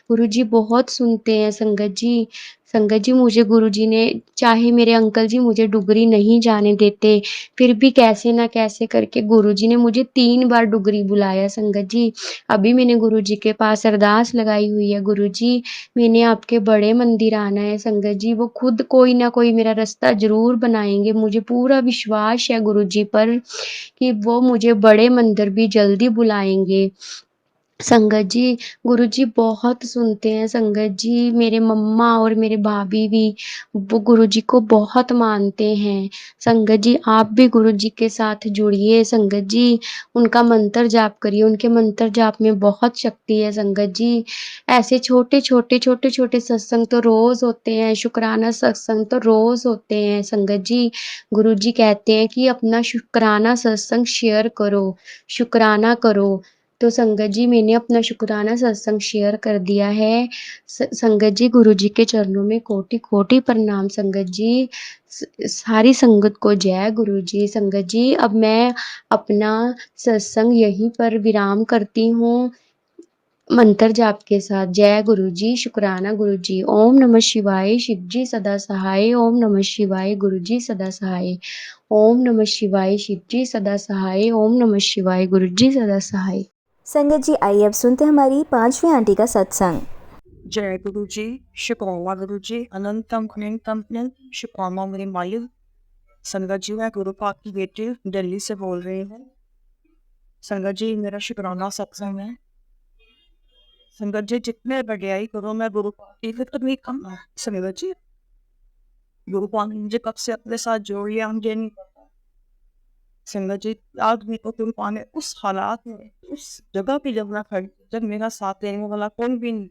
गुरुजी बहुत सुनते हैं संगत जी। संगत जी मुझे गुरुजी ने चाहे मेरे अंकल जी मुझे डुगरी नहीं जाने देते, फिर भी कैसे न कैसे करके गुरुजी ने मुझे 3 बार डुगरी बुलाया संगत जी। अभी मैंने गुरुजी के पास अरदास लगाई हुई है, गुरुजी मैंने आपके बड़े मंदिर आना है संगत जी, वो खुद कोई ना कोई मेरा रास्ता ज़रूर बनाएँगे। मुझे पूरा विश्वास है गुरुजी पर कि वो मुझे बड़े मंदिर भी जल्दी बुलाएँगे। संगत जी, गुरुजी बहुत सुनते हैं संगत जी, मेरे मम्मा और मेरे भाभी भी वो गुरुजी को बहुत मानते हैं। संगत जी, आप भी गुरुजी के साथ जुड़िए संगत जी, उनका मंत्र जाप करिए, उनके मंत्र जाप में बहुत शक्ति है संगत जी। ऐसे छोटे-छोटे, छोटे-छोटे सत्संग तो रोज़ होते हैं, शुक्राना सत्संग तो रोज़ होते हैं संगत जी। गुरुजी कहते हैं कि अपना शुक्राना सत्संग शेयर करो, शुक्राना करो। तो संगत जी मैंने अपना शुक्राना सत्संग शेयर कर दिया है। संगत जी गुरुजी के चरणों में कोटि-कोटि प्रणाम संगत जी। सारी संगत को जय गुरुजी। संगत जी अब मैं अपना सत्संग यहीं पर विराम करती हूँ मंत्र जाप के साथ। जय गुरुजी, शुक्राना गुरुजी। ओम नमः शिवाय, शिव जी सदा सहाय। ओम नमः शिवाय, गुरुजी सदा सहाय। ओम नमः शिवाय, शिव जी सदा सहाय। ओम नमः शिवाय, गुरुजी सदा सहाय। संगत जी आइए अब सुनते हैं हमारी 5वीं आंटी का सत्संग। जय गुरु जी, शुक्राना गुरु जी, अनंतम अनंतम शुक्राना मेरे मालिक। संगत जी मैं गुरु पाक की बेटी दिल्ली से बोल रही हूँ। संगत जी मेरा शुक्राना सत्संग है। संगत जी जितने बढ़ियाई करो मैं गुरु पाक की फिक्र नहीं करना। संगत जी गुरु पाक ने मुझे कब से अपने साथ जोड़ लिया मुझे नहीं पता। संगत जी आज मेरे को गुरु पाक ने उस हालात में उस जगह पे जब मैं खड़ी जब मेरा साथ देने वाला कोई भी नहीं,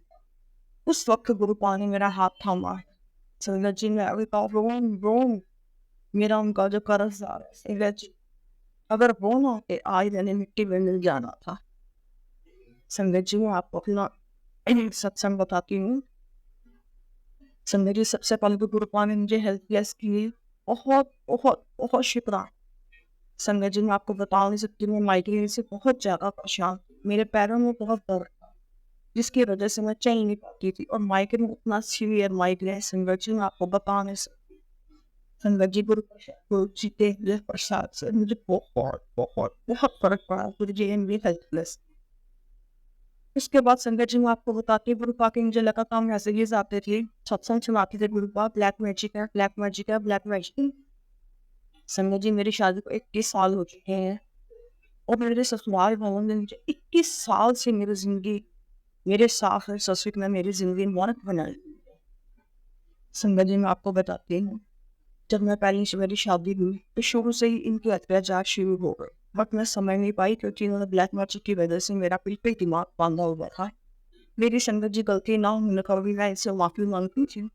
उस वक्त गुरु पाक ने मेरा हाथ थामा है। संगत जी मैं अभी रोम मेरा उनका जो कर्जदार है संगत जी, अगर वो ना होते आज मैंने मिट्टी में मिल जाना था। संगत जी मैं आपको अपना सत्संग बताती हूँ। संगत जी सबसे पहले तो गुरु पाक ने मुझे हेल्प किया इसके लिए बहुत बहुत बहुत शुक्राना। संगत जी मैं आपको बता नहीं सकती, मैं माइग्रेन से बहुत ज़्यादा परेशान, मेरे पैरों में बहुत दर्द था जिसकी वजह से मैं चल नहीं पाती थी और माइग्रेन इतना सीवियर माइग्रेन संगत जी मैं आपको बता नहीं सकती। संगत जी गुरु जी के प्रसाद से मुझे बहुत बहुत बहुत फर्क पड़ा। गुरु जी एम हेल्पलेस। इसके बाद संगत जी मैं आपको बताती हूँ गुरु पाक के मुझे लगातार मैसेजेस आते थे, सत्संग सुनाते थे गुरु पाक, ब्लैक मैजिक है, ब्लैक मैजिक है, ब्लैक मैजिक। संगत जी मेरी शादी को 21 साल हो चुके हैं और मेरे ससुराल वालों ने मुझे 21 साल से मेरी जिंदगी मेरे सास और ससुर ने मेरी जिंदगी नरक बनाई। संगत जी मैं आपको बताती हूँ जब मैं पहली से मेरी शादी हुई तो शुरू से ही इनके अत्याचार शुरू हो गए, बट मैं समझ नहीं पाई क्योंकि इन्होंने ब्लैक मैजिक की वजह से मेरा बिल्कुल दिमाग बांधा हुआ था। मेरी संगत जी गलती ना होने का भी मैं इससे माफी मांगती थी,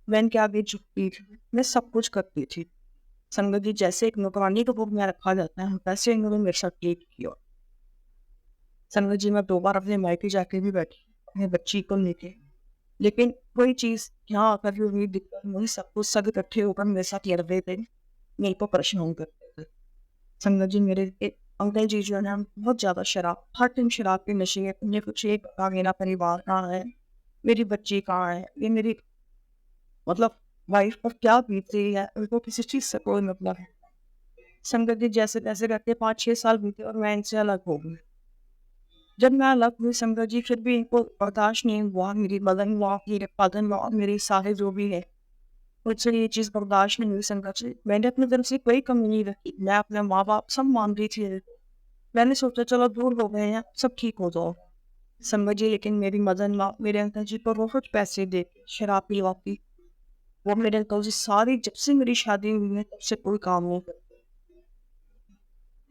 मैं इनके आगे झुकती थी, मैं सब कुछ करती थी। संगत जी जैसे एक नौकरानी को रूप में रखा जाता है वैसे इन्होंने मेरे साथ ट्रीट किया। संगत जी मैं 2 बार अपने मायके जाके भी बैठी अपने बच्ची को लेके, लेकिन कोई चीज़ यहाँ आकर भी उम्मीद दिखता मुझे सब कुछ सब इकट्ठे होकर मेरे साथ लड़ते थे, मेरे को परेशान करते थे। संगत जी मेरे एक अंकल जी जो है बहुत ज़्यादा शराब हर दिन शराब के नशे में, मुझे कुछ एक पता मेरा परिवार कहाँ है, मेरी बच्ची कहाँ है, ये मेरी मतलब वाइफ पर क्या बीत रही है, उनको किसी चीज़ से कोई मतलब है। संगत जी जैसे तैसे करके 5-6 साल बीते और मैं इनसे अलग हो गई। जब मैं अलग हुई संगत जी फिर भी इनको बर्दाश्त नहीं हुआ, मेरी मदन हुआ, मेरे फादर हुआ, मेरी सारे जो भी है मुझसे ये चीज़ बर्दाश्त नहीं हुई। संगत जी मैंने अपनी तरफ से कोई कमी नहीं रखी, मैं अपने माँ बाप सब मान रही थी। मैंने सोचा चलो दूर हो गए हैं सब ठीक हो जाओ। संगत जी लेकिन मेरी मदन माँ मेरे अंकल जी को बहुत पैसे दे शराब पिलाती, वो मेरे अंकल जी सारी जब से मेरी शादी हुई है तब से कोई काम नहीं करते।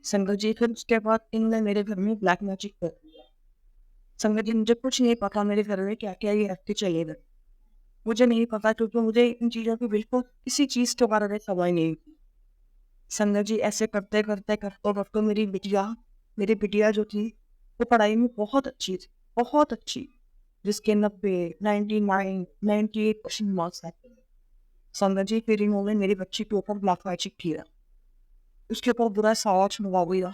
संगत जी फिर उसके बाद इनने मेरे घर में ब्लैक मैजिक कर दिया। संगत जी मुझे कुछ नहीं पता मेरे घर में क्या क्या ये एक्टिव चलेगा, मुझे नहीं पता क्योंकि मुझे इन चीज़ों की बिल्कुल किसी चीज़ के बारे में समझ नहीं थी। संगत जी ऐसे करते करते करते करते मेरी बिटिया जो थी वो पढ़ाई में बहुत अच्छी थी, बहुत अच्छी, जिसके 90, 99, 98% मार्क्स आते थे। संगत जी फिर इन्होंने मेरी बच्ची के ऊपर ब्लैक मैजिक किया, उसके ऊपर बुरा सवाल सुनवा दिया।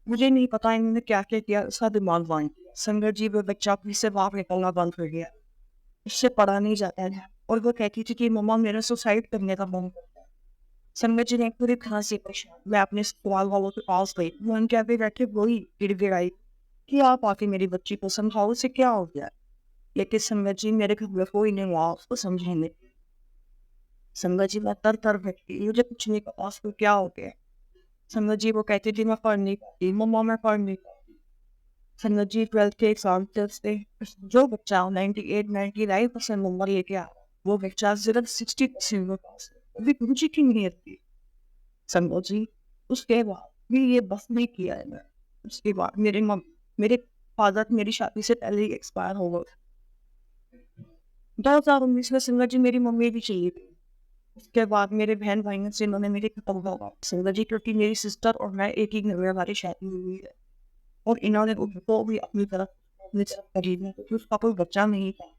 मुझे नहीं पता इन्होंने क्या क्या किया, उसका दिमाग बंद किया। संगत जी वो बच्चा फिर से बाहर निकलना बंद हो गया, उससे पढ़ा नहीं जाता है और वो कहती थी कि मम्मा मेरा सुसाइड करने का मन करता है। संगत जी ने पूरी तरह से परेशान, मैं अपने ससुराल वालों के पास गई, वो उनके आगे बैठे वही गिड़गिड़ाई कि आप आके मेरी बच्ची को समझाओ उसे क्या हो गया। लेकिन संगत जी मेरे घर में कोई नहीं हुआ उसको समझाने। संगत जी मैं तर तर बैठी, मुझे कुछ नहीं पता उसको क्या हो गया। संगत जी वो कहती थी मैं पढ़ नहीं पाती, मम्मा मैं पढ़ नहीं पाती। संगत जी 12th के एग्जाम थे, जो बच्चा 98-99% नंबर लेके आ वो बच्चा सिर्फ 60% में पास है, अभी गुरुजी की नहीं थी। संगत जी उसके बाद भी ये बस नहीं किया है मैं। उसके बाद मेरे फादर मेरी शादी से पहले ही एक्सपायर हो गए। 2019 में संगत जी मेरी मम्मी भी चाहिए थी। उसके बाद मेरे बहन भाइयों से इन्होंने मेरी खत्म होगा संगत जी, क्योंकि मेरी सिस्टर और मैं एक ही घर में हमारी शादी हुई है और इन्होंने उनको भी अपनी तरफ करीब है क्योंकि उसका कोई बच्चा नहीं था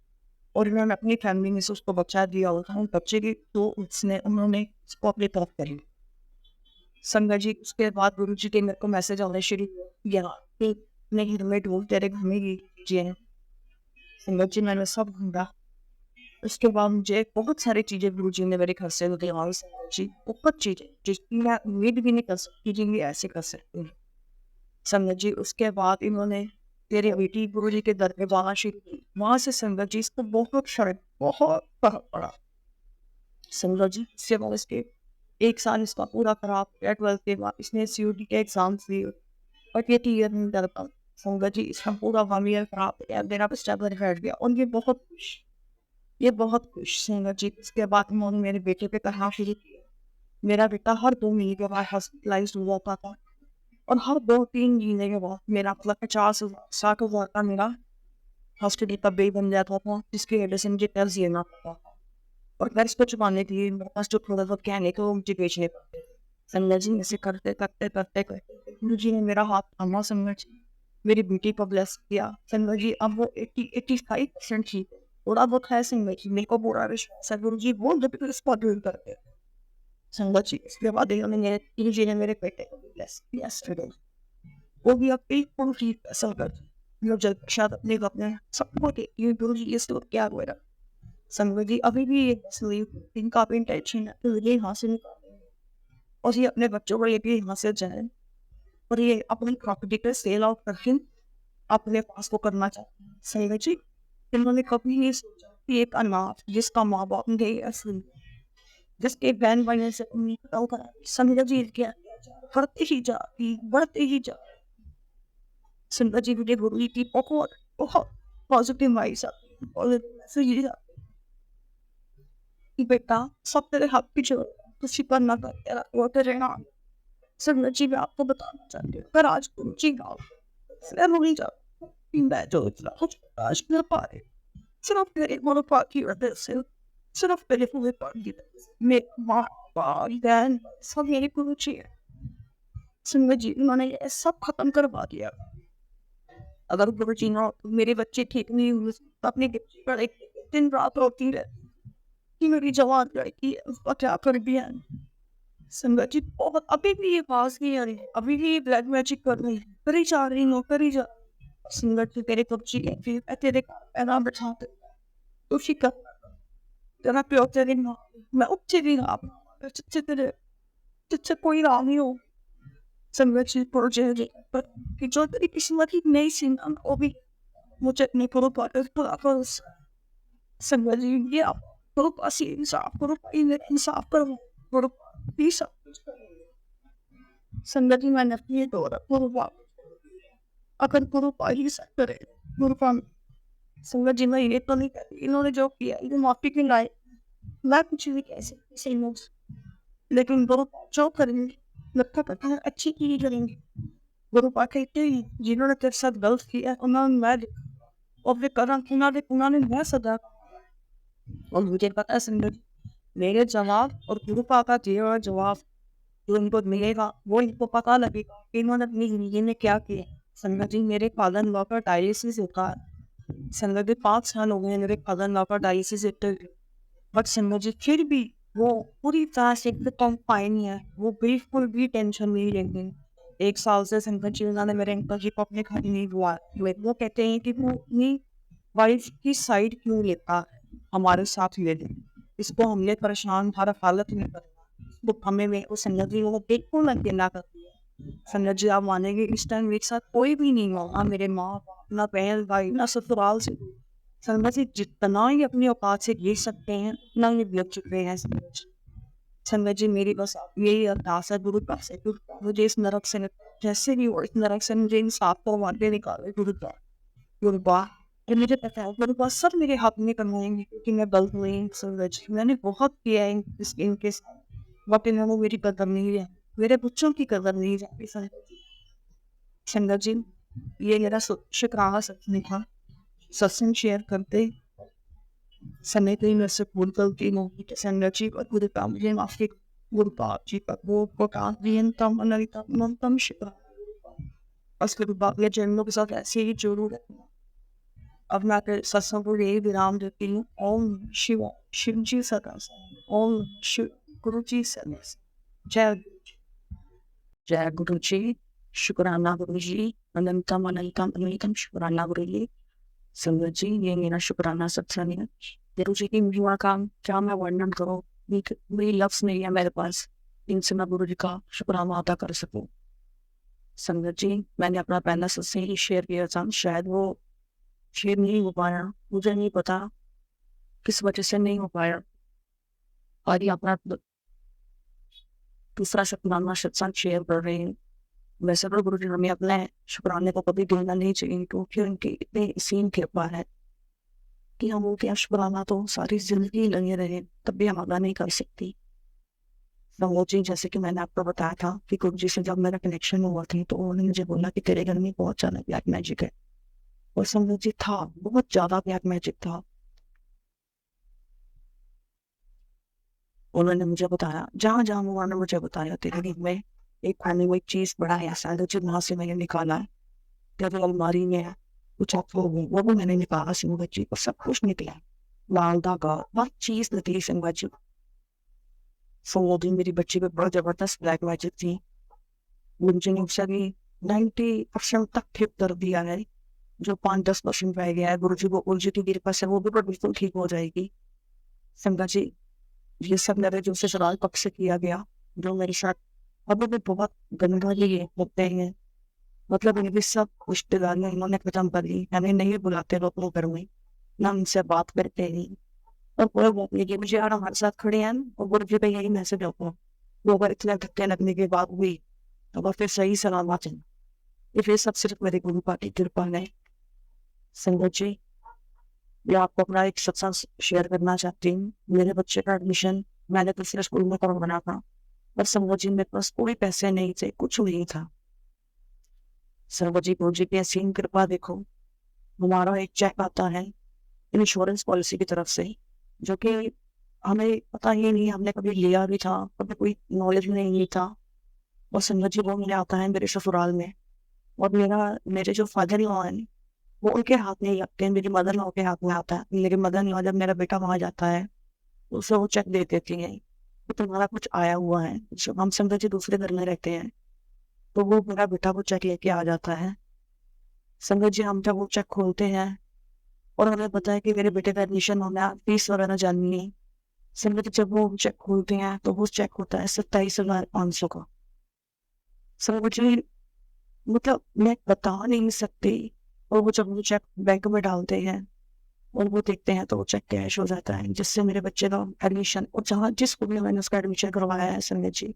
और इन्होंने अपनी फैमिली में से उसको बच्चा दिया और उस बच्चे की तो उन्होंने उसको अपनी तरफ करी। संगत जी उसके बाद गुरु जी के मेरे को मैसेज आने शुरू किया कि नहीं घर में ढूंढ तेरे घर में ये चीजें हैं। संगत जी मैंने सब ढूंढा। उसके बाद मुझे बहुत सारी चीजें गुरु जी ने मेरे घर से दिखाई। संगत जी बहुत चीजें जिसकी मैं उम्मीद भी नहीं कर सकती कि ये ऐसे कर सकती हूँ। संगत जी उसके बाद इन्होंने तेरी बेटी गुरु जी के दर पे जाना शुरू की। वहां से संगत जी इसको बहुत फर्क पड़ा। संगत जी इसके बाद इसके एक साल इसका पूरा खराब गया। 12th के बाद इसने CUT के एग्जाम्स दिए और ये क्लियर नहीं कर पाया। संगत जी इसका पूरा 1 ईयर खराब गया, मेरा बच्चा घर बैठ गया और ये बहुत खुश संगत जी। इसके बाद उन्होंने मेरे बेटे पे करना शुरू किया। मेरा बेटा हर 2 महीने के बाद हॉस्पिटलाइज हुआ था और हर 2-3 महीने के बाद मेरा मतलब 50,000-60,000 का मेरा हॉस्पिटल का बिल बन जाता था, जिसकी वजह से मुझे कर्ज लेना पड़ता था और कर्ज को चुकाने के लिए मेरे पास जो थोड़ा बहुत कहने को मुझे बेचने पड़ते थे। संगत जी ऐसे करते करते करते करते गुरु जी ने मेरा हाथ थामा। संगत जी मेरी बेटी को ब्लेस किया। संगत जी अब वो 85% ठीक है, थोड़ा बहुत है। संगत जी मेरे को पूरा विश्वास है गुरु जी वो जब इस पर दूर करते हैं। संगत जी इसके बाद इन्होंने गुरु जी ने मेरे बेटे को ब्लेस किया। स्टूडेंट वो भी अब बिल्कुल ठीक है। संगत जी जब शायद अपने सबको ये गुरु जी इसको क्या हुआ। संगत जी अभी भी ये इनका भी इंटेंशन है तो ये यहाँ से निकालें और ये अपने बच्चों को लेके यहाँ से जाए और ये अपनी प्रॉपर्टी का सेल आउट करके अपने पास को करना चाहते हैं। संगत जी इन्होंने कभी नहीं सोचा कि एक अनाथ जिसका माँ बाप नहीं है, जिसके बहन भाई से उम्मीद करा, संगत जी क्या बढ़ते ही जा। संगत जी मुझे गुरु जी की बहुत बहुत पॉजिटिव वाइब्स आती और ये कि बेटा सब तेरे हाथ पीछे कुछ फिक्र ना कर, तेरा वो तेरे नाम। संगत जी मैं आपको बताना चाहती हूँ पर आज गुरु जी गाँव नहीं जा मैं जो इतना कुछ आज कर पा रहे सिर्फ तेरे मनोभाव की वजह से, सिर्फ तेरे पूरे पान की वजह से। मेरे माँ बाप बहन सब मेरे गुरु जी है। संगत जी उन्होंने ये सब खत्म करवा दिया। अगर गुरु जी ना मेरे बच्चे ठीक नहीं हुए तो अपने बड़े दिन रात होती रहती कि मेरी जवान लड़की है उसका क्या कर दिया। संगत जी बहुत अभी भी ये पास नहीं आ रही, अभी भी ये ब्लैक मैजिक कर रही है, करी जा रही हूँ करी जा। संगत जी तेरे कब्जी है फिर तेरे पैदा बैठाते तो फिक्र तेरा प्यो तेरे ना मैं उपचे भी ना चिच्चे तेरे चिच्चे कोई राह नहीं हो। संगत जी प्रोजेक्ट पर कि जो तेरी किस्मत ही नहीं सी ना वो भी मुझे अपने पूरा पर संगत जी ये आप करो पास इंसाफ करो, इंसाफ करो करो प्लीज। संगत जी मैंने अपनी दौरा गुरुपा अगर गुरुपा ही सब करे गुरुपा में। संगत जी मैं ये तो नहीं कहती इन्होंने जो किया ये माफी की लाए मैं कुछ भी कह सकती, लेकिन गुरुपा जो करेंगे लगता पता है अच्छी चीज करेंगे। गुरु पाक कहते हैं जिन्होंने तेरे साथ गलत किया उन्होंने मैं और वे करम उन्होंने मैं सदा और मुझे पता है संगत मेरे जवाब और गुरु पाक का दिया हुआ जवाब जो इनको मिलेगा वो इनको पता लगेगा कि इन्होंने अपनी जिंदगी में क्या किया। संगत जी मेरे फादर इन लॉ का डायलिसिस होता है। संगत जी 5 साल हो गए मेरे फादर इन लॉ का डायलिसिस होते हुए। बट संगत जी फिर भी वो पूरी तरह से एकदम फाइन है, वो बिल्कुल भी टेंशन नहीं लेंगे। 1 साल से संगत जी उन्होंने मेरे अंकल जी को अपने घर नहीं बुआ। वो कहते हैं कि वो अपनी वाइफ की साइड क्यों लेता है, हमारे साथ ले ले, इसको हमने परेशान हर हालत में करना, तो हमें में उस संगत जी वो बिल्कुल अकेला करती है। संगत जी आप मानेंगे इस टाइम मेरे साथ कोई भी नहीं होगा, मेरे माँ बाप ना बहन भाई ना ससुराल से। संगत जी जितना ही अपनी औकात से गिर सकते हैं उतना ही गिर चुके हैं। संगत जी मेरी बस यही अरदास है गुरु पास से कि मुझे इस नरक से जैसे भी हो इस नरक से मुझे इन 7 वाटे निकाले गुरु पाक। ये मुझे पता है गुरु पाक सब मेरे हाथ में करवाएंगे क्योंकि मैं गलत हुई हूँ। संगत जी मैंने बहुत किया है इनके साथ, बट इन्होंने मेरी कदर नहीं है, मेरे बच्चों की कदर नहीं है। संगत जी ये मेरा शुक्राना सत्संग था। सत्संग शेयर करते समय पे मेरे से भूल गलती होगी तो संगत जी और पूरे काम मुझे माफी गुरु पाक जी का वो काम तम अनंतम शिवा असली बात ये जन्मों के साथ ऐसे ही जोड़ू रखना। अब मैं आपके सत्संग को यही विराम देती हूँ। ओम शिव शिव जी सदा ओम शिव गुरु जी सदा जय गुरु जी। जय गुरु जी। शुक्राना गुरु जी। अनंतम अनंतम अनंतम शुक्राना गुरु जी। संगत जी ये मेरा शुक्राना सत्संग है। गुरु जी की महिमा का क्या मैं वर्णन करूं, मेरी लफ्ज नहीं है मेरे पास इनसे मैं गुरु जी का शुक्राना अदा कर सकूं। संगत जी मैंने अपना पहला सत्संग ही शेयर किया था, शायद वो शेयर नहीं हो पाया, मुझे नहीं पता किस वजह से नहीं हो पाया। और ये अपना दूसरा शुक्राना सत्संग शेयर कर रहे हैं। वैसे तो गुरु जी हमें अपने शुक्राने को कभी भूलना नहीं चाहिए क्योंकि उनकी इतनी असीम कृपा है कि हम उनके शुक्राना तो सारी जिंदगी लगे रहे तब भी हम अदा नहीं कर सकती। संगत जी जैसे कि मैंने आपको बताया था कि गुरु जी से जब मेरा कनेक्शन हुआ था तो उन्होंने मुझे बोला कि तेरे घर में बहुत ज्यादा ब्लैक मैजिक है। और संगत जी था, बहुत ज्यादा ब्लैक मैजिक था। उन्होंने मुझे बताया जहाँ जहाँ उन्होंने मुझे बताया तेरे घर में एक खाने में एक चीज बड़ा है ऐसा जो वहां से मैंने निकाला है, जब अलमारी में है कुछ वो भी मैंने निकाला संगत जी और सब कुछ निकला, लाल धागा हर चीज निकली संगत जी। संगत जी मेरी बच्ची पे बहुत जबरदस्त ब्लैक मैजिक थी। मुझे उससे भी 90% तक ठीक कर दिया है, जो 5-10% रह गया है गुरु जी को गुरु जी की कृपा से वो भी बिल्कुल ठीक हो जाएगी। संगत जी ये सब मेरे जो से सवाल पक्ष से किया गया जो मेरे साथ अभी भी बहुत गंदा ये होते हैं, मतलब इनकी सब रिश्तेदारियां इन्होंने खत्म कर ली, हमें नहीं बुलाते लोग अपने घर में, ना उनसे बात करते ही और कोई बात नहीं कि मुझे यार हमारे साथ खड़े हैं और गुरु जी का यही मैसेज होता वो अगर इतने धक्के लगने के बाद हुई तो फिर सही सलामत है। ये फिर सब सिर्फ मेरे गुरु पाक की कृपा है। संगत जी मैं आपको अपना एक सत्संग शेयर करना चाहती हूँ। मेरे बच्चे का एडमिशन मैंने दूसरे स्कूल में करवाना था पर संगत जी मेरे पास कोई पैसे नहीं थे, कुछ नहीं था। संगत जी गुरु जी की असीम कृपा देखो, हमारा एक चेक आता है इंश्योरेंस पॉलिसी की तरफ से जो कि हमें पता ही नहीं, हमने कभी लिया भी था, कभी कोई नॉलेज नहीं था। और संगत जी वो मिले आता है मेरे ससुराल में और मेरे जो फादर लॉ हैं वो उनके हाथ में ही रखते हैं, मेरी मदर लॉ के हाथ में आता है। मेरी मदर लॉ जब मेरा बेटा वहां जाता है उसे वो चेक दे देती है तो तुम्हारा कुछ आया हुआ है। हम संगत जी दूसरे घर में रहते हैं तो वो मेरा बेटा वो चेक लेके आ जाता है। संगत जी हम जब वो चेक खोलते हैं और हमें पता है कि मेरे बेटे का एडमिशन होना है, फीस वगैरह जाननी है। संगत जी जब वो चेक खोलते हैं तो वो चेक होता है 27,500 का। संगत जी मतलब मैं बता नहीं सकती। और वो जब वो चेक बैंक में डालते हैं और वो देखते हैं तो वो चेक कैश हो जाता है जिससे मेरे बच्चे का एडमिशन, और जहाँ जिस स्कूल में मैंने उसका एडमिशन करवाया है संगत जी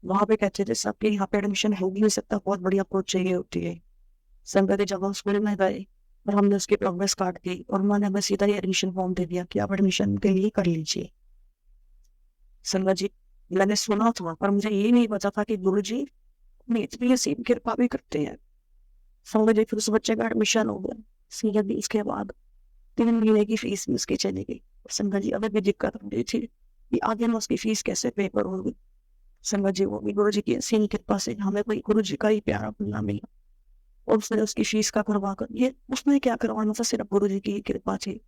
वहां पे कहते थे सबके यहाँ पे एडमिशन हो भी नहीं सकता, बहुत बड़ी अप्रोच चाहिए होती है। संगत जी जब हम स्कूल में गए और हमने उसकी प्रोग्रेस कार्ड दी और उन्होंने हमें सीधा ही एडमिशन फॉर्म दे दिया कि आप एडमिशन के लिए कर लीजिए। संगत जी मैंने सुना था, पर मुझे ये नहीं पता था कि गुरुजी अपनी इतनी असीम कृपा भी करते हैं। संगत जी, फिर उस बच्चे का एडमिशन हो गया। संगत जी, इसके बाद 3 महीने की फीस भी उसकी चली गई। संगत जी, अगर भी दिक्कत हो रही थी कि आगे मैं उसकी फीस कैसे पे करूँगी। संगत जी, वो भी गुरु जी की असीम कृपा से हमें कोई गुरु जी का ही प्यारा बंदा मिला और उसने उसकी फीस का करवा कर, ये उसने क्या करवाना था, सिर्फ गुरु जी की ही कृपा थी।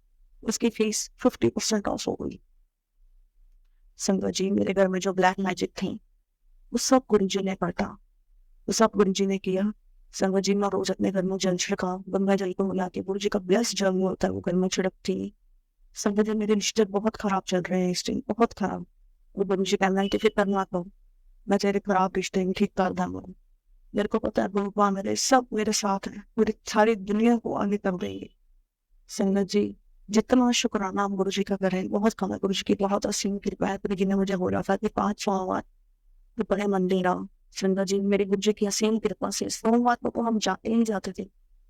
उसकी फीस 50% ऑफ हो गई। संगत जी, मेरे घर में जो ब्लैक मैजिक थी वो सब गुरु जी ने काटा, वो सब गुरु जी ने किया। संगत जी, मैं रोज अपने घर में जल छिड़का, गंगा जल को मिला के गुरु जी का ब्लेस जल होता है वो घर में छिड़कती। संगत जी, मेरे रिश्ते बहुत खराब चल रहे हैं इस टाइम, बहुत खराब। वो गुरु जी कहना है कि फिक्र ना करो, मैं तेरे खराब रिश्ते में ठीक कर दूंगा। मेरे को पता है भगवान मेरे सब मेरे साथ है, पूरी सारी दुनिया को आगे कर देंगे। संगत जी, जितना शुक्राना हम गुरु जी का करें बहुत कम है। गुरु जी की बहुत असीम कृपा है। गुरु जी ने मुझे बोला था कि 5 सोमवार तो बड़े मंदिर आओ। संगत जी, मेरे गुरु जी की असीम कृपा से सोमवार को तो हम जाते ही जाते थे।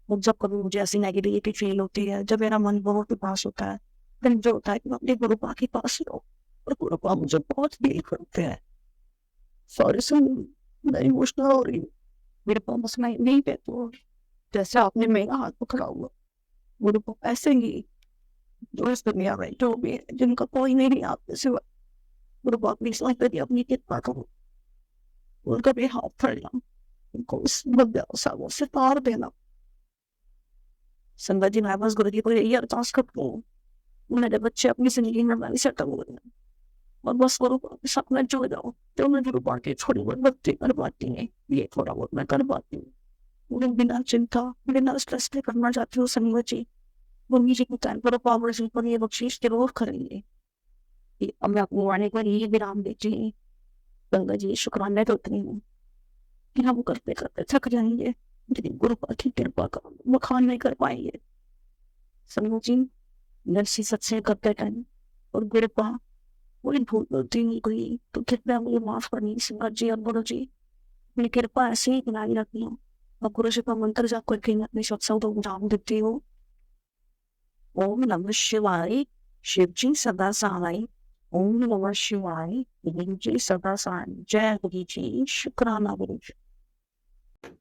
और जब कभी मुझे ऐसी नेगेटिविटी फील होती है, जब मेरा मन बहुत उदास होता है, फिर जो होता है कि मैं अपने गुरु पा के पास रहो और गुरु पा मुझे बहुत फील करते हैं। सॉरी सुन, मैं इमोशनल हो रही हूँ। मेरे पास मैं नहीं पे तो जैसे आपने मेरा हाथ पकड़ा हुआ, गुरु को ऐसे ही जो इस दुनिया में जो भी है, जिनका कोई नहीं आपके सिवा, गुरु को अपनी समझ कर अपनी कृपा करो, उनका भी हाथ फड़ना, उनको उस बदला से पार देना। संगत जी, मैं बस गुरु जी को यही अरदास करता हूँ, मेरे बच्चे अपनी जिंदगी में मैं सेटल हो गए और बस गुरु को साथ में जुड़ जाओ। जो मैं गुरु पा के थोड़ी बहुत भक्ति कर पाती है, ये थोड़ा बहुत मैं कर पाती हूँ। मुझे बिना चिंता बिना स्ट्रेस के करना चाहती हूँ। संगत जी, मम्मी जी को टाइम पर पावर जी पर ये बख्शीश जरूर करेंगे। अब मैं अपने आने पर ये विराम देती हूँ। संगत जी, शुक्राना करती हूँ कि हम करते करते थक जाएंगे, लेकिन गुरु पा की कृपा का बखान नहीं कर पाएंगे। संगत जी, नरसी सत्संग करते टाइम और गुरु पा कोई भूल गलती नहीं हुई तो कृपया मुझे माफ करनी। संगत जी और गुरु जी, अपनी कृपा ऐसे ही बनाए रखना। और गुरु जी का मंत्र जाप करके मैं अपने सत्संग को अंजाम देती हूँ। ओम नमः शिवाय, शिव जी सदा सहाय। ओम नमः शिवाय, गुरु जी सदा सहाय। जय गुरु जी, शुक्राना गुरु जी।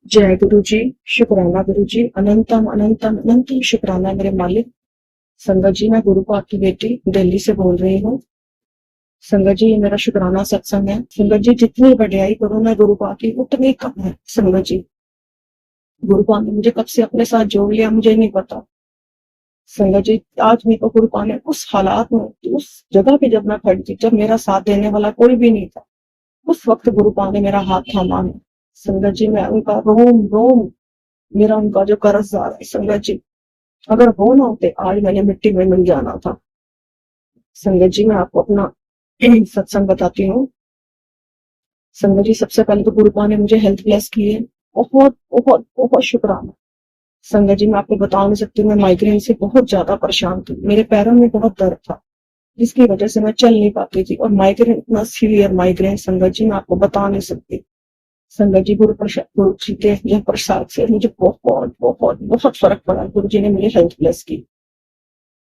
जय गुरु जी, शुक्राना गुरु जी, अनंतम अनंतम अनंतम शुक्राना मेरे मालिक। संगत जी, मैं गुरु पाक की बेटी दिल्ली से बोल रही हूँ। संगत जी, ये मेरा शुक्राना सत्संग है। संगत जी, जितनी बढ़ियाई करूं मैं गुरु पाक की उतनी कम है। संगत जी, गुरु पाक ने मुझे कब से अपने साथ जोड़ लिया मुझे नहीं पता। संगत जी, आज मेरे को गुरु पाक ने उस हालात में, उस जगह पे जब मैं खड़ी थी, जब मेरा साथ देने वाला कोई भी नहीं था, उस वक्त गुरु पाक ने मेरा हाथ थामा है। संगत जी, मैं उनका रोम रोम, मेरा उनका जो कर्जदार है। संगत जी, अगर वो ना होते आज मैंने मिट्टी में मिल जाना था। संगत जी, मैं आपको अपना सत्संग बताती हूँ। संगत जी, सबसे पहले तो गुरु पाक ने मुझे हेल्थ ब्लेस की है, बहुत बहुत बहुत शुक्राना। संगत जी, मैं आपको बता नहीं सकती, मैं माइग्रेन से बहुत ज्यादा परेशान थी। मेरे पैरों में बहुत दर्द था जिसकी वजह से मैं चल नहीं पाती थी, और माइग्रेन इतना सीवियर माइग्रेन संगत जी, मैं आपको बता नहीं सकती। संगत जी, गुरु जी के यह प्रसाद से मुझे बहुत बहुत बहुत फर्क पड़ा। गुरु जी ने मुझे हेल्थ ब्लेस की।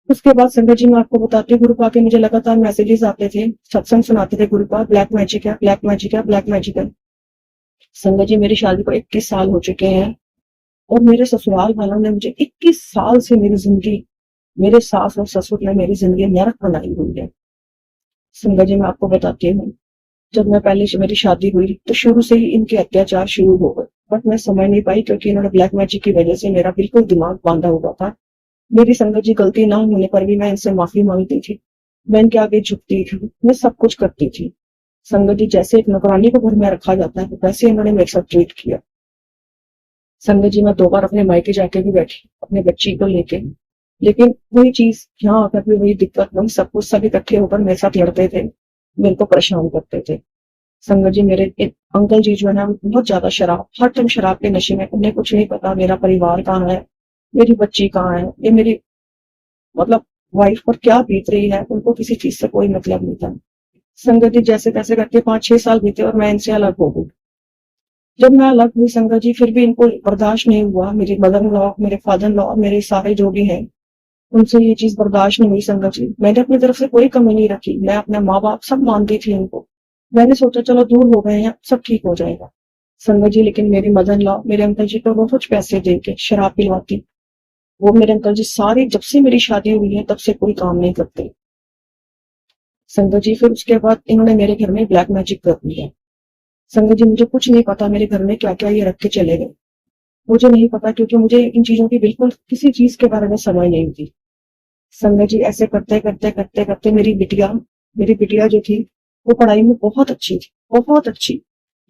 उसके बाद संगत जी, मैं आपको बताती हूँ, गुरु पाक के मुझे लगातार मैसेजेस आते थे, सत्संग सुनाते थे गुरु पाक, ब्लैक मैजिक है, ब्लैक मैजिक है, ब्लैक मैजिक है। संगत जी, मेरी शादी को 21 साल हो चुके हैं और मेरे ससुराल वालों ने मुझे 21 साल से मेरी जिंदगी, मेरे सास और ससुर ने मेरी जिंदगी नरक बनाई हुई है। संगत जी, मैं आपको बताती हूँ, जब मैं पहले से मेरी शादी हुई तो शुरू से ही इनके अत्याचार शुरू हो गए, बट मैं समझ नहीं पाई क्योंकि इन्होंने ब्लैक मैजिक की वजह से मेरा बिल्कुल दिमाग बांधा हुआ था। मेरी संगत जी, गलती ना होने पर भी मैं इनसे माफी मांगती थी, मैं इनके आगे झुकती थी, मैं सब कुछ करती थी। संगत जी, जैसे एक नौकरानी को घर में रखा जाता है वैसे इन्होंने मेरे साथ ट्रीट किया। संगत जी, मैं 2 बार अपने मायके जाके भी बैठी अपने बच्ची को लेके, लेकिन वही चीज यहाँ आकर भी वही दिक्कत, वही सब कुछ, सब इकट्ठे होकर मेरे साथ लड़ते थे, मेरे को परेशान करते थे। संगत जी, मेरे एक अंकल जी जो है ना, बहुत ज्यादा शराब, हर टाइम शराब के नशे में, उन्हें कुछ नहीं पता मेरा परिवार कहाँ है, मेरी बच्ची कहाँ है, ये मेरी मतलब वाइफ पर क्या बीत रही है, उनको किसी चीज से कोई मतलब नहीं था। संगत जी, जैसे तैसे करके 5-6 साल बीते और मैं इनसे अलग हो गई। जब मैं अलग हुई संगत जी, फिर भी इनको बर्दाश्त नहीं हुआ। मेरी मदर इन लॉ, मेरे फादर इन लॉ, मेरे सारे जो भी हैं, उनसे ये चीज बर्दाश्त नहीं हुई। संगत जी, मैंने अपनी तरफ से कोई कमी नहीं रखी, मैं अपने माँ बाप सब मानती थी इनको, मैंने सोचा चलो दूर हो गए हैं, सब ठीक हो जाएगा। संगत जी लेकिन मेरी मदर इन लॉ मेरे अंकल जी को बहुत पैसे दे के शराब पिलवाती। वो मेरे अंकल जी सारे जब से मेरी शादी हुई है तब से कोई काम नहीं करते। संगत जी फिर उसके बाद इन्होंने मेरे घर में ब्लैक मैजिक कर दिया। संगत जी मुझे कुछ नहीं पता मेरे घर में क्या क्या ये रख के चले गए। मुझे नहीं पता क्योंकि मुझे इन चीजों की बिल्कुल किसी चीज के बारे में समझ नहीं थी। संगत जी ऐसे करते करते करते करते मेरी बिटिया जो थी वो पढ़ाई में बहुत अच्छी थी, बहुत अच्छी,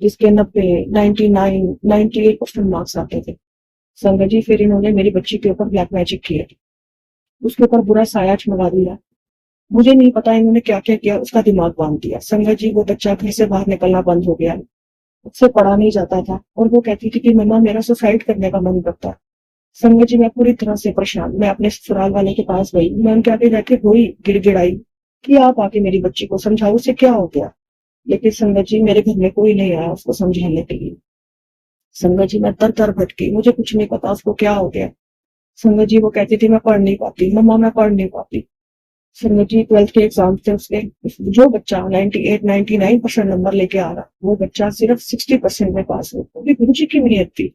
जिसके 90, 99, 98% मार्क्स आते थे। संगत जी फिर इन्होंने मेरी बच्ची के ऊपर ब्लैक मैजिक किया, उसके ऊपर बुरा साया चमका दिया। मुझे नहीं पता इन्होंने क्या क्या किया, उसका दिमाग बांध दिया। संगत जी वो बच्चा घर से बाहर निकलना बंद हो गया, उससे पढ़ा नहीं जाता था और वो कहती थी कि मम्मा मेरा सुसाइड करने का मन करता है। संगत जी मैं पूरी तरह से परेशान, मैं अपने ससुराल वाले के पास गई, मैं उनके आगे जाके रोई गिड़गिड़ाई कि आप आके मेरी बच्ची को समझाओ उसे क्या हो गया। लेकिन संगत जी मेरे घर में कोई नहीं आया उसको समझाने के लिए। संगत जी मैं दर दर भटकी, मुझे कुछ नहीं पता उसको क्या हो गया। संगत जी वो कहती थी मैं पढ़ नहीं पाती, मम्मा मैं पढ़ नहीं पाती। संगत जी 12th के एग्जाम थे उसके, जो बच्चा 98, 99% नंबर लेके आ रहा वो बच्चा सिर्फ 60% में पास हो, क्योंकि गुरु जी की नियत थी।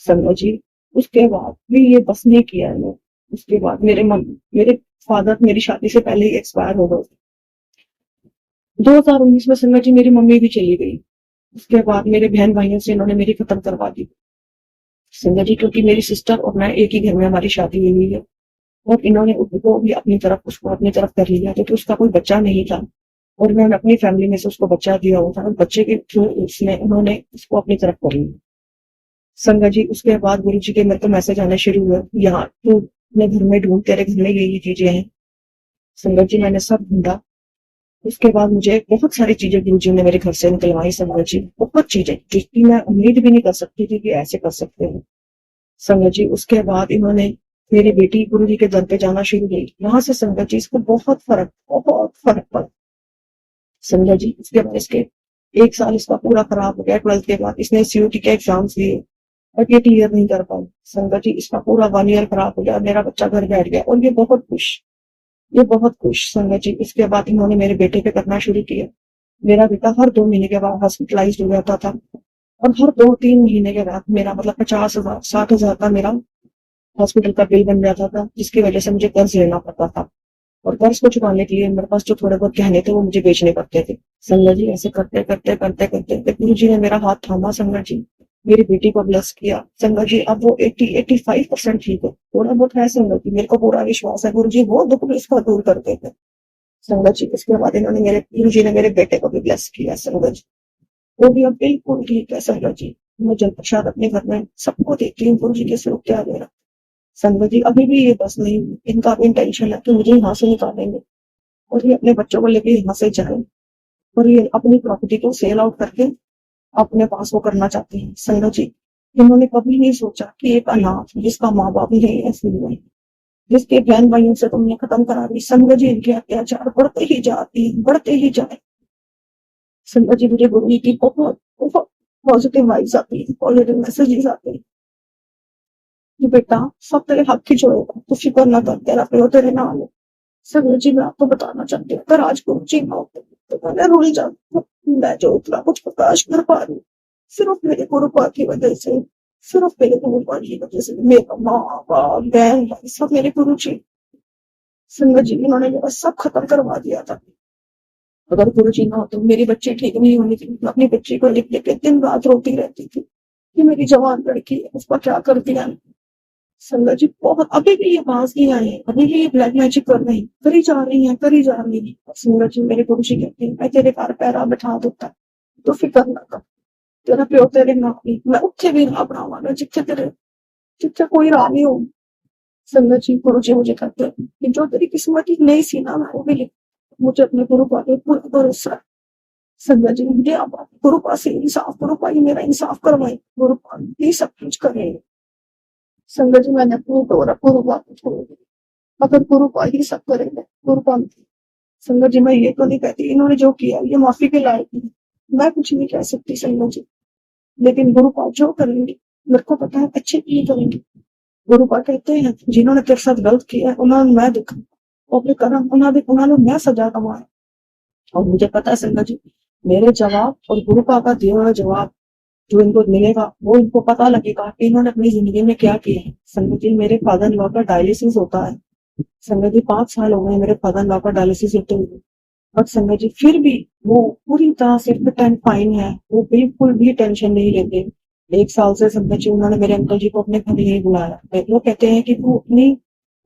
संगत जी उसके बाद भी ये बस नहीं किया है। उसके बाद मेरे फादर मेरी शादी से पहले ही एक्सपायर हो गए। 2019 में संगत जी मेरी मम्मी भी चली गई। उसके बाद मेरे बहन भाइयों से इन्होंने मेरी खत्म करवा दी। संगत जी क्योंकि मेरी सिस्टर और मैं एक ही घर में हमारी शादी हुई है और इन्होंने उसको भी उसको अपनी तरफ कर लिया क्योंकि उसका कोई बच्चा नहीं था और मैंने अपनी फैमिली में से उसको बच्चा दिया हुआ था और बच्चे के थ्रू उन्होंने उसको अपनी तरफ कर लिया। संगत जी उसके बाद गुरु जी के मेरे को मैसेज आने शुरू हुए, यहाँ तू अपने घर में ढूंढ, तेरे घर में ये चीजें हैं। संगत जी मैंने सब ढूंढा। उसके बाद मुझे बहुत सारी चीजें गुरु जी ने मेरे घर से निकलवाई। संगत जी बहुत चीजें जिसकी मैं उम्मीद भी नहीं कर सकती थी कि ऐसे कर सकते हैं। संगत जी उसके बाद इन्होंने मेरी बेटी गुरु जी के दर पे जाना शुरू की। वहां से संगत जी इसको बहुत फर्क पड़ा। संगत जी उसके बाद इसके 1 साल इसका पूरा खराब हो गया। 12th के बाद इसने CUT के एग्जाम्स दिए और ये क्लियर नहीं कर पाई। संगत जी इसका पूरा 1 ईयर खराब हो गया। मेरा बच्चा घर बैठ गया और ये बहुत खुश। संगत जी इसके बाद इन्होंने मेरे बेटे पे करना शुरू किया। मेरा बेटा हर 2 महीने के बाद हॉस्पिटलाइज हो जाता था और हर 2-3 महीने के बाद मेरा मतलब 50,000 60,000 का मेरा हॉस्पिटल का बिल बन जाता था, जिसकी वजह से मुझे कर्ज लेना पड़ता था और कर्ज को चुकाने के लिए मेरे पास जो थोड़े बहुत गहने थे वो मुझे बेचने पड़ते थे। संगत जी ऐसे करते करते करते करते गुरु जी ने मेरा हाथ थामा। संगत जी मेरी बेटी को ब्लेस किया। संगत जी अब वो 80-85% ठीक है, थोड़ा बहुत है। संगत जी मेरे को पूरा विश्वास है गुरु जी वो दुख भी इसका दूर कर देते। संगत जी इसके बाद इन्होंने गुरु जी ने मेरे बेटे को भी ब्लेस किया। संगत जी वो भी अब बिल्कुल ठीक है। संगत जी मैं जल प्रसाद अपने घर में सबको देती हूँ, गुरु जी के स्वरूप क्या दे रहा। संगत जी अभी भी ये बस नहीं, इनका भी इंटेंशन है कि मुझे यहाँ से निकालेंगे और ये अपने बच्चों को लेके यहाँ से जाए और ये अपनी प्रॉपर्टी को सेल आउट करके अपने पास वो करना चाहते हैं। संगत जी इन्होंने कभी नहीं सोचा कि एक अनाथ जिसका माँ बाप नहीं है में, जिसके बहन भाइयों से तुमने खत्म करा दी। संगत जी इनके अत्याचार बढ़ते ही जाए। संगत जी मुझे गुरु जी की बहुत बहुत पॉजिटिव वाइब्स आती है, पॉजिटिव मैसेजेस आते हैं कि बेटा सब तेरे हाथ की जोड़ेगा, तू फिक्र ना कर, तेरा प्यो तेरे नाम है। संगत जी मैं आपको बताना चाहती हूँ अगर आज गुरु जी ना होते तो मैंने रुल जाती। मैं जो इतना कुछ प्रकाश कर पा रही हूँ सिर्फ मेरे गुरुपा की वजह से, सिर्फ मेरे गुरुपा की वजह से। मेरा माँ बाप बहन भाई सब मेरे गुरु जी। संगत जी उन्होंने मेरा सब खत्म करवा दिया था। अगर गुरु जी ना हो तो मेरी बच्ची ठीक नहीं होनी थी। मैं अपनी बच्ची को लिख लिख के दिन रात रोती रहती थी कि मेरी जवान लड़की है, उसका क्या कर दिया। संगत जी बहुत अभी भी ये बाज नहीं आई है, अभी भी ये ब्लैक मैजिक कर रही करी जा रही है। संगत जी मेरे गुरु जी कहते हैं मैं तेरे घर पैरा बैठा देता तो फिक्र ना कर, तेरा प्यो तेरे नाम नहीं, मैं उत्थे भी राह बनावांगा जिथे कोई राह नहीं हो। संगत जी गुरु जी मुझे कहते हैं कि जो तेरी किस्मत ही नहीं सी ना मैं वो भी लिख। मुझे अपने गुरु पा पे पूरा भरोसा। संगत जी मुझे अब गुरु पा से इंसाफ, गुरु पा ही मेरा इंसाफ करवाए, गुरु पा ही सब कुछ करे। संगत जी मैंने अपनी डोरा गुरु पा को छोड़ दी। अगर गुरु पा ही सब करेंगे गुरु पा। संगत जी मैं ये तो नहीं कहती इन्होंने जो किया ये माफी के लायक है, मैं कुछ नहीं कह सकती संगत जी, लेकिन गुरु पा जो करेंगे मेरे को पता है अच्छे के लिए करेंगे। गुरु पा कहते हैं जिन्होंने तेरे साथ गलत किया है उन्होंने मैं देखा, अपने कर्म उन्होंने मैं सजा कमाया। और मुझे पता है संगत जी मेरे जवाब और गुरु पापा का दिया हुआ जवाब जो इनको मिलेगा वो इनको पता लगेगा कि इन्होंने अपनी जिंदगी में क्या किया है। संगत जी, मेरे फादर इन लॉ का डायलिसिस होता है। संगत जी, 5 साल हो गए मेरे फादर इन लॉ का डायलिसिस होते हुए, बट संगत जी फिर भी वो पूरी तरह से फिट एंड फाइन है। वो बिल्कुल भी टेंशन नहीं लेते। 1 साल से संगत जी उन्होंने मेरे अंकल जी को अपने घर नहीं बुलाया। वो कहते हैं कि तू अपनी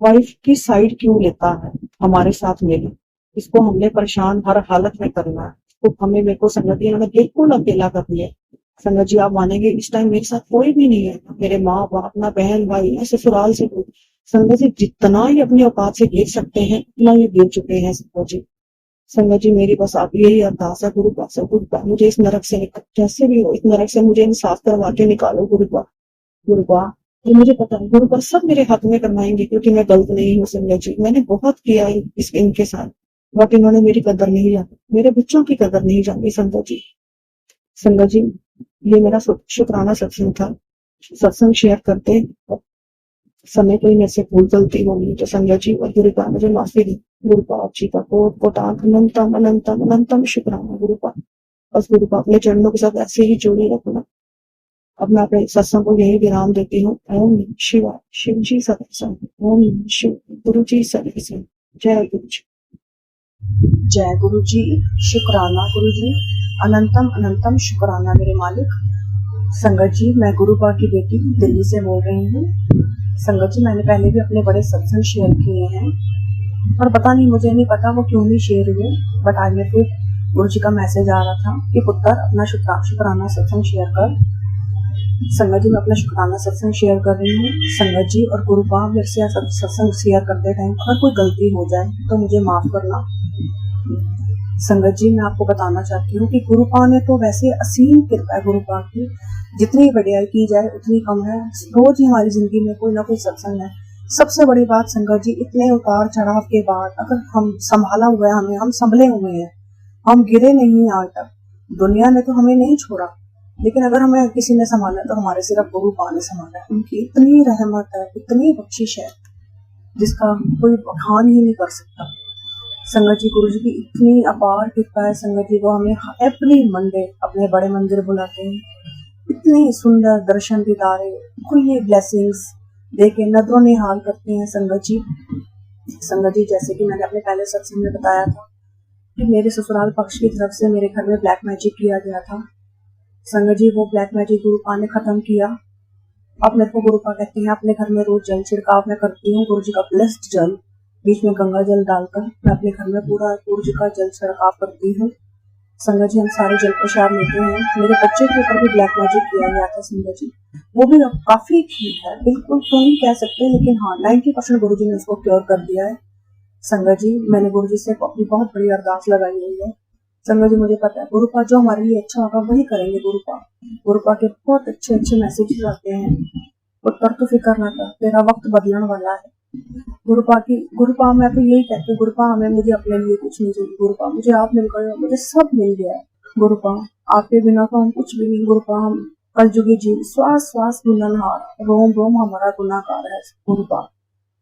वाइफ की साइड क्यों लेता है, हमारे साथ मिले, इसको हमने परेशान हर हालत में करना है, तो हमें मेरे को संगत जी इन्होंने बिल्कुल अकेला कर दिया। संगत जी, आप मानेंगे इस टाइम मेरे साथ कोई भी नहीं है, मेरे माँ बाप, ना बहन भाई, ना ससुराल से कोई। संगत जी, जितना ही अपनी औकात से गिर सकते हैं उतना ही गिर चुके हैं संगत जी। संगत जी, मेरी बस आप यही अरदास है गुरु पास, गुरु पास मुझे इस नरक से निकाल, जैसे भी हो इस नरक से मुझे इंसाफ करवा के निकालो गुरु पास। गुरु पास, ये मुझे पता है गुरु पास सब मेरे हाथ में करवाएंगे, क्योंकि मैं गलत नहीं हूँ संगत जी। मैंने बहुत किया इनके साथ, बट इन्होंने मेरी कदर नहीं जानी, मेरे बच्चों की कदर नहीं जानी संगत जी। संगत जी, ये मेरा शुक्राना सत्संग था। सत्संग शेयर करते समय कोई मेरे से भूल गलती होगी तो संगत जी और गुरु पाप मुझे माफी दी। गुरु पाप जी का कोट कोटान अनंतम अनंतम अनंतम शुक्राना गुरु पाप। बस गुरु पाप अपने चरणों के साथ ऐसे ही जोड़े रखना। अब मैं अपने सत्संग को यही विराम देती हूँ। ओम नमः शिवाय। शिव जी सदैव। ओम नमः शिव। गुरु जी सदैव। जय गुरु जी। जय गुरु जी। शुक्राना गुरु जी। अनंतम अनंतम शुक्राना मेरे मालिक। संगत जी, मैं गुरु पाक की बेटी दिल्ली से बोल रही हूँ। संगत जी, मैंने पहले भी अपने बड़े सत्संग शेयर किए हैं, पर पता नहीं, मुझे नहीं पता वो क्यों नहीं शेयर हुए, बट आज में फिर गुरु जी का मैसेज आ रहा था कि पुत्र अपना शुक्राना सत्संग शेयर कर। संगत जी, मैं अपना शुक्राना सत्संग शेयर कर रही हूँ। संगत जी और गुरु पाक, मेरे से सत्संग शेयर करते टाइम अगर कोई गलती हो जाए तो मुझे माफ करना। संगत जी, मैं आपको बताना चाहती हूँ कि गुरु पाक ने तो वैसे असीम कृपा है गुरु पाक की, जितनी बढ़ियाई की जाए उतनी कम है। रोज ही हमारी जिंदगी में कोई ना कोई सत्संग है। सबसे बड़ी बात संगत जी, इतने उतार चढ़ाव के बाद अगर हम संभाला हुआ है, हमें हम संभले हुए हैं, हम गिरे नहीं आज तक, दुनिया ने तो हमें नहीं छोड़ा, लेकिन अगर हमें किसी ने संभाला तो हमारे सिर्फ गुरु पाक ने संभाला है। उनकी इतनी रहमत है, इतनी बख्शिश है, जिसका कोई बखान ही नहीं कर सकता। संगत जी, गुरु जी की इतनी अपार कृपा है। संगत जी, वो हमें एवरी मंडे अपने बड़े मंदिर बुलाते हैं, इतने सुंदर दर्शन दीदारे, खुली ब्लेसिंग्स देके नजरों निहाल करते हैं। संगत जी, जैसे कि मैंने अपने पहले सत्संग में बताया था कि मेरे ससुराल पक्ष की तरफ से मेरे घर में ब्लैक मैजिक किया गया था। संगत जी, वो ब्लैक मैजिक गुरु पाक ने खत्म किया। अब मेरे को गुरु पाक कहते हैं अपने घर में रोज जल छिड़काव मैं करती हूँ। गुरु जी का ब्लेस्ड जल, बीच में गंगा जल डालकर मैं अपने घर में पूरा गुरु जी का जल छिड़काव करती हूँ। संगत जी, हम सारे जल प्रसाद लेते हैं। मेरे बच्चे के ऊपर भी ब्लैक मैजिक किया गया था संगत जी, वो भी काफी ठीक है, बिल्कुल तो नहीं कह सकते, लेकिन हाँ 90% गुरु जी ने उसको क्योर कर दिया है। संगत जी, मैंने गुरु जी से अपनी बहुत बड़ी अरदास लगाई हुई है। संगत जी, मुझे पता है गुरु पाक जो हमारे लिए अच्छा होगा वही करेंगे। गुरु पाक के बहुत अच्छे अच्छे मैसेजेस आते हैं। उत्तर तो फिक्र ना कर, तेरा वक्त बदलने वाला है। गुरु पाक मैं तो यही कहती हूँ, गुरु पाक हमें, मुझे अपने लिए कुछ नहीं चाहिए। गुरु पाक मुझे आप मिल गए, मुझे सब मिल गया है। गुरु पाक आपके बिना तो हम कुछ भी नहीं। गुरु पाक हम कलयुगी जीव, श्वास श्वास गुननहार, रोम रोम हमारा गुनाहगार है। गुरु पाक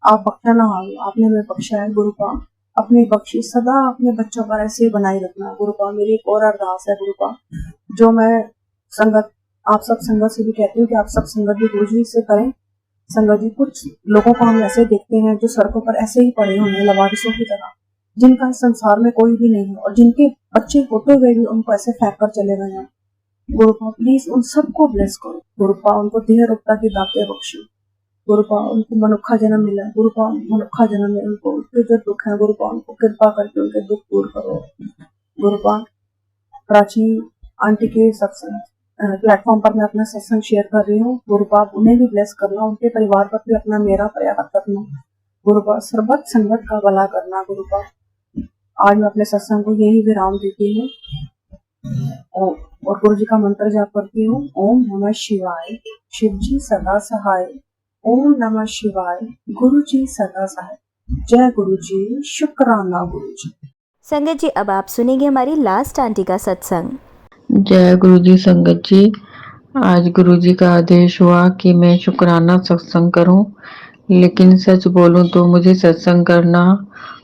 आप बख्शा ना हाल, आपने हमें बख्शा है। गुरु पाक अपनी बख्शी सदा अपने बच्चों पर ऐसे बनाए रखना। गुरु पाक मेरी एक और अरदास है गुरु पाक, जो मैं संगत आप सब संगत से भी कहती हूँ कि आप सब संगत भी गुरु जी से करें। संगत जी, कुछ लोगों को हम ऐसे देखते हैं जो सड़कों पर ऐसे ही पड़े हुए हैं लवारिसों की तरह, जिनका संसार में कोई भी नहीं है, और जिनके बच्चे होते हुए भी उनको ऐसे फेंक कर चले गए हैं। गुरु पाक प्लीज उन सबको ब्लेस करो। गुरु पाक उनको देह रुकता की दाते बख्शो। गुरु पाक उनको मनुष्य जन्म मिला है। गुरु पाक मनुष्य जन्म में उनको उनके जो दुख है, गुरु पाक उनको कृपा करके उनके दुख दूर करो। गुरु पाक प्राची आंटी के सत्संग प्लेटफॉर्म पर मैं अपना सत्संग शेयर कर रही हूँ। गुरु पाक उन्हें भी ब्लेस करना, उनके परिवार पर भी अपना मेरा प्रयास करना। गुरु पाक सर्वत संगत का भला करना। गुरु पाक आज मैं अपने सत्संग को यही विराम देती हूँ और गुरु जी का मंत्र जाप करती हूँ। ओम नमः शिवाय। शिव जी सदा सहाय। ओम नमः शिवाय। गुरु जी सदा सहाय। जय गुरु जी। शुक्राना गुरु जी। संगत जी, अब आप सुनेंगे हमारी लास्ट आंटी का सत्संग। जय गुरु जी। संगत जी, आज गुरु जी का आदेश हुआ कि मैं शुक्राना सत्संग करूं, लेकिन सच बोलूं तो मुझे सत्संग करना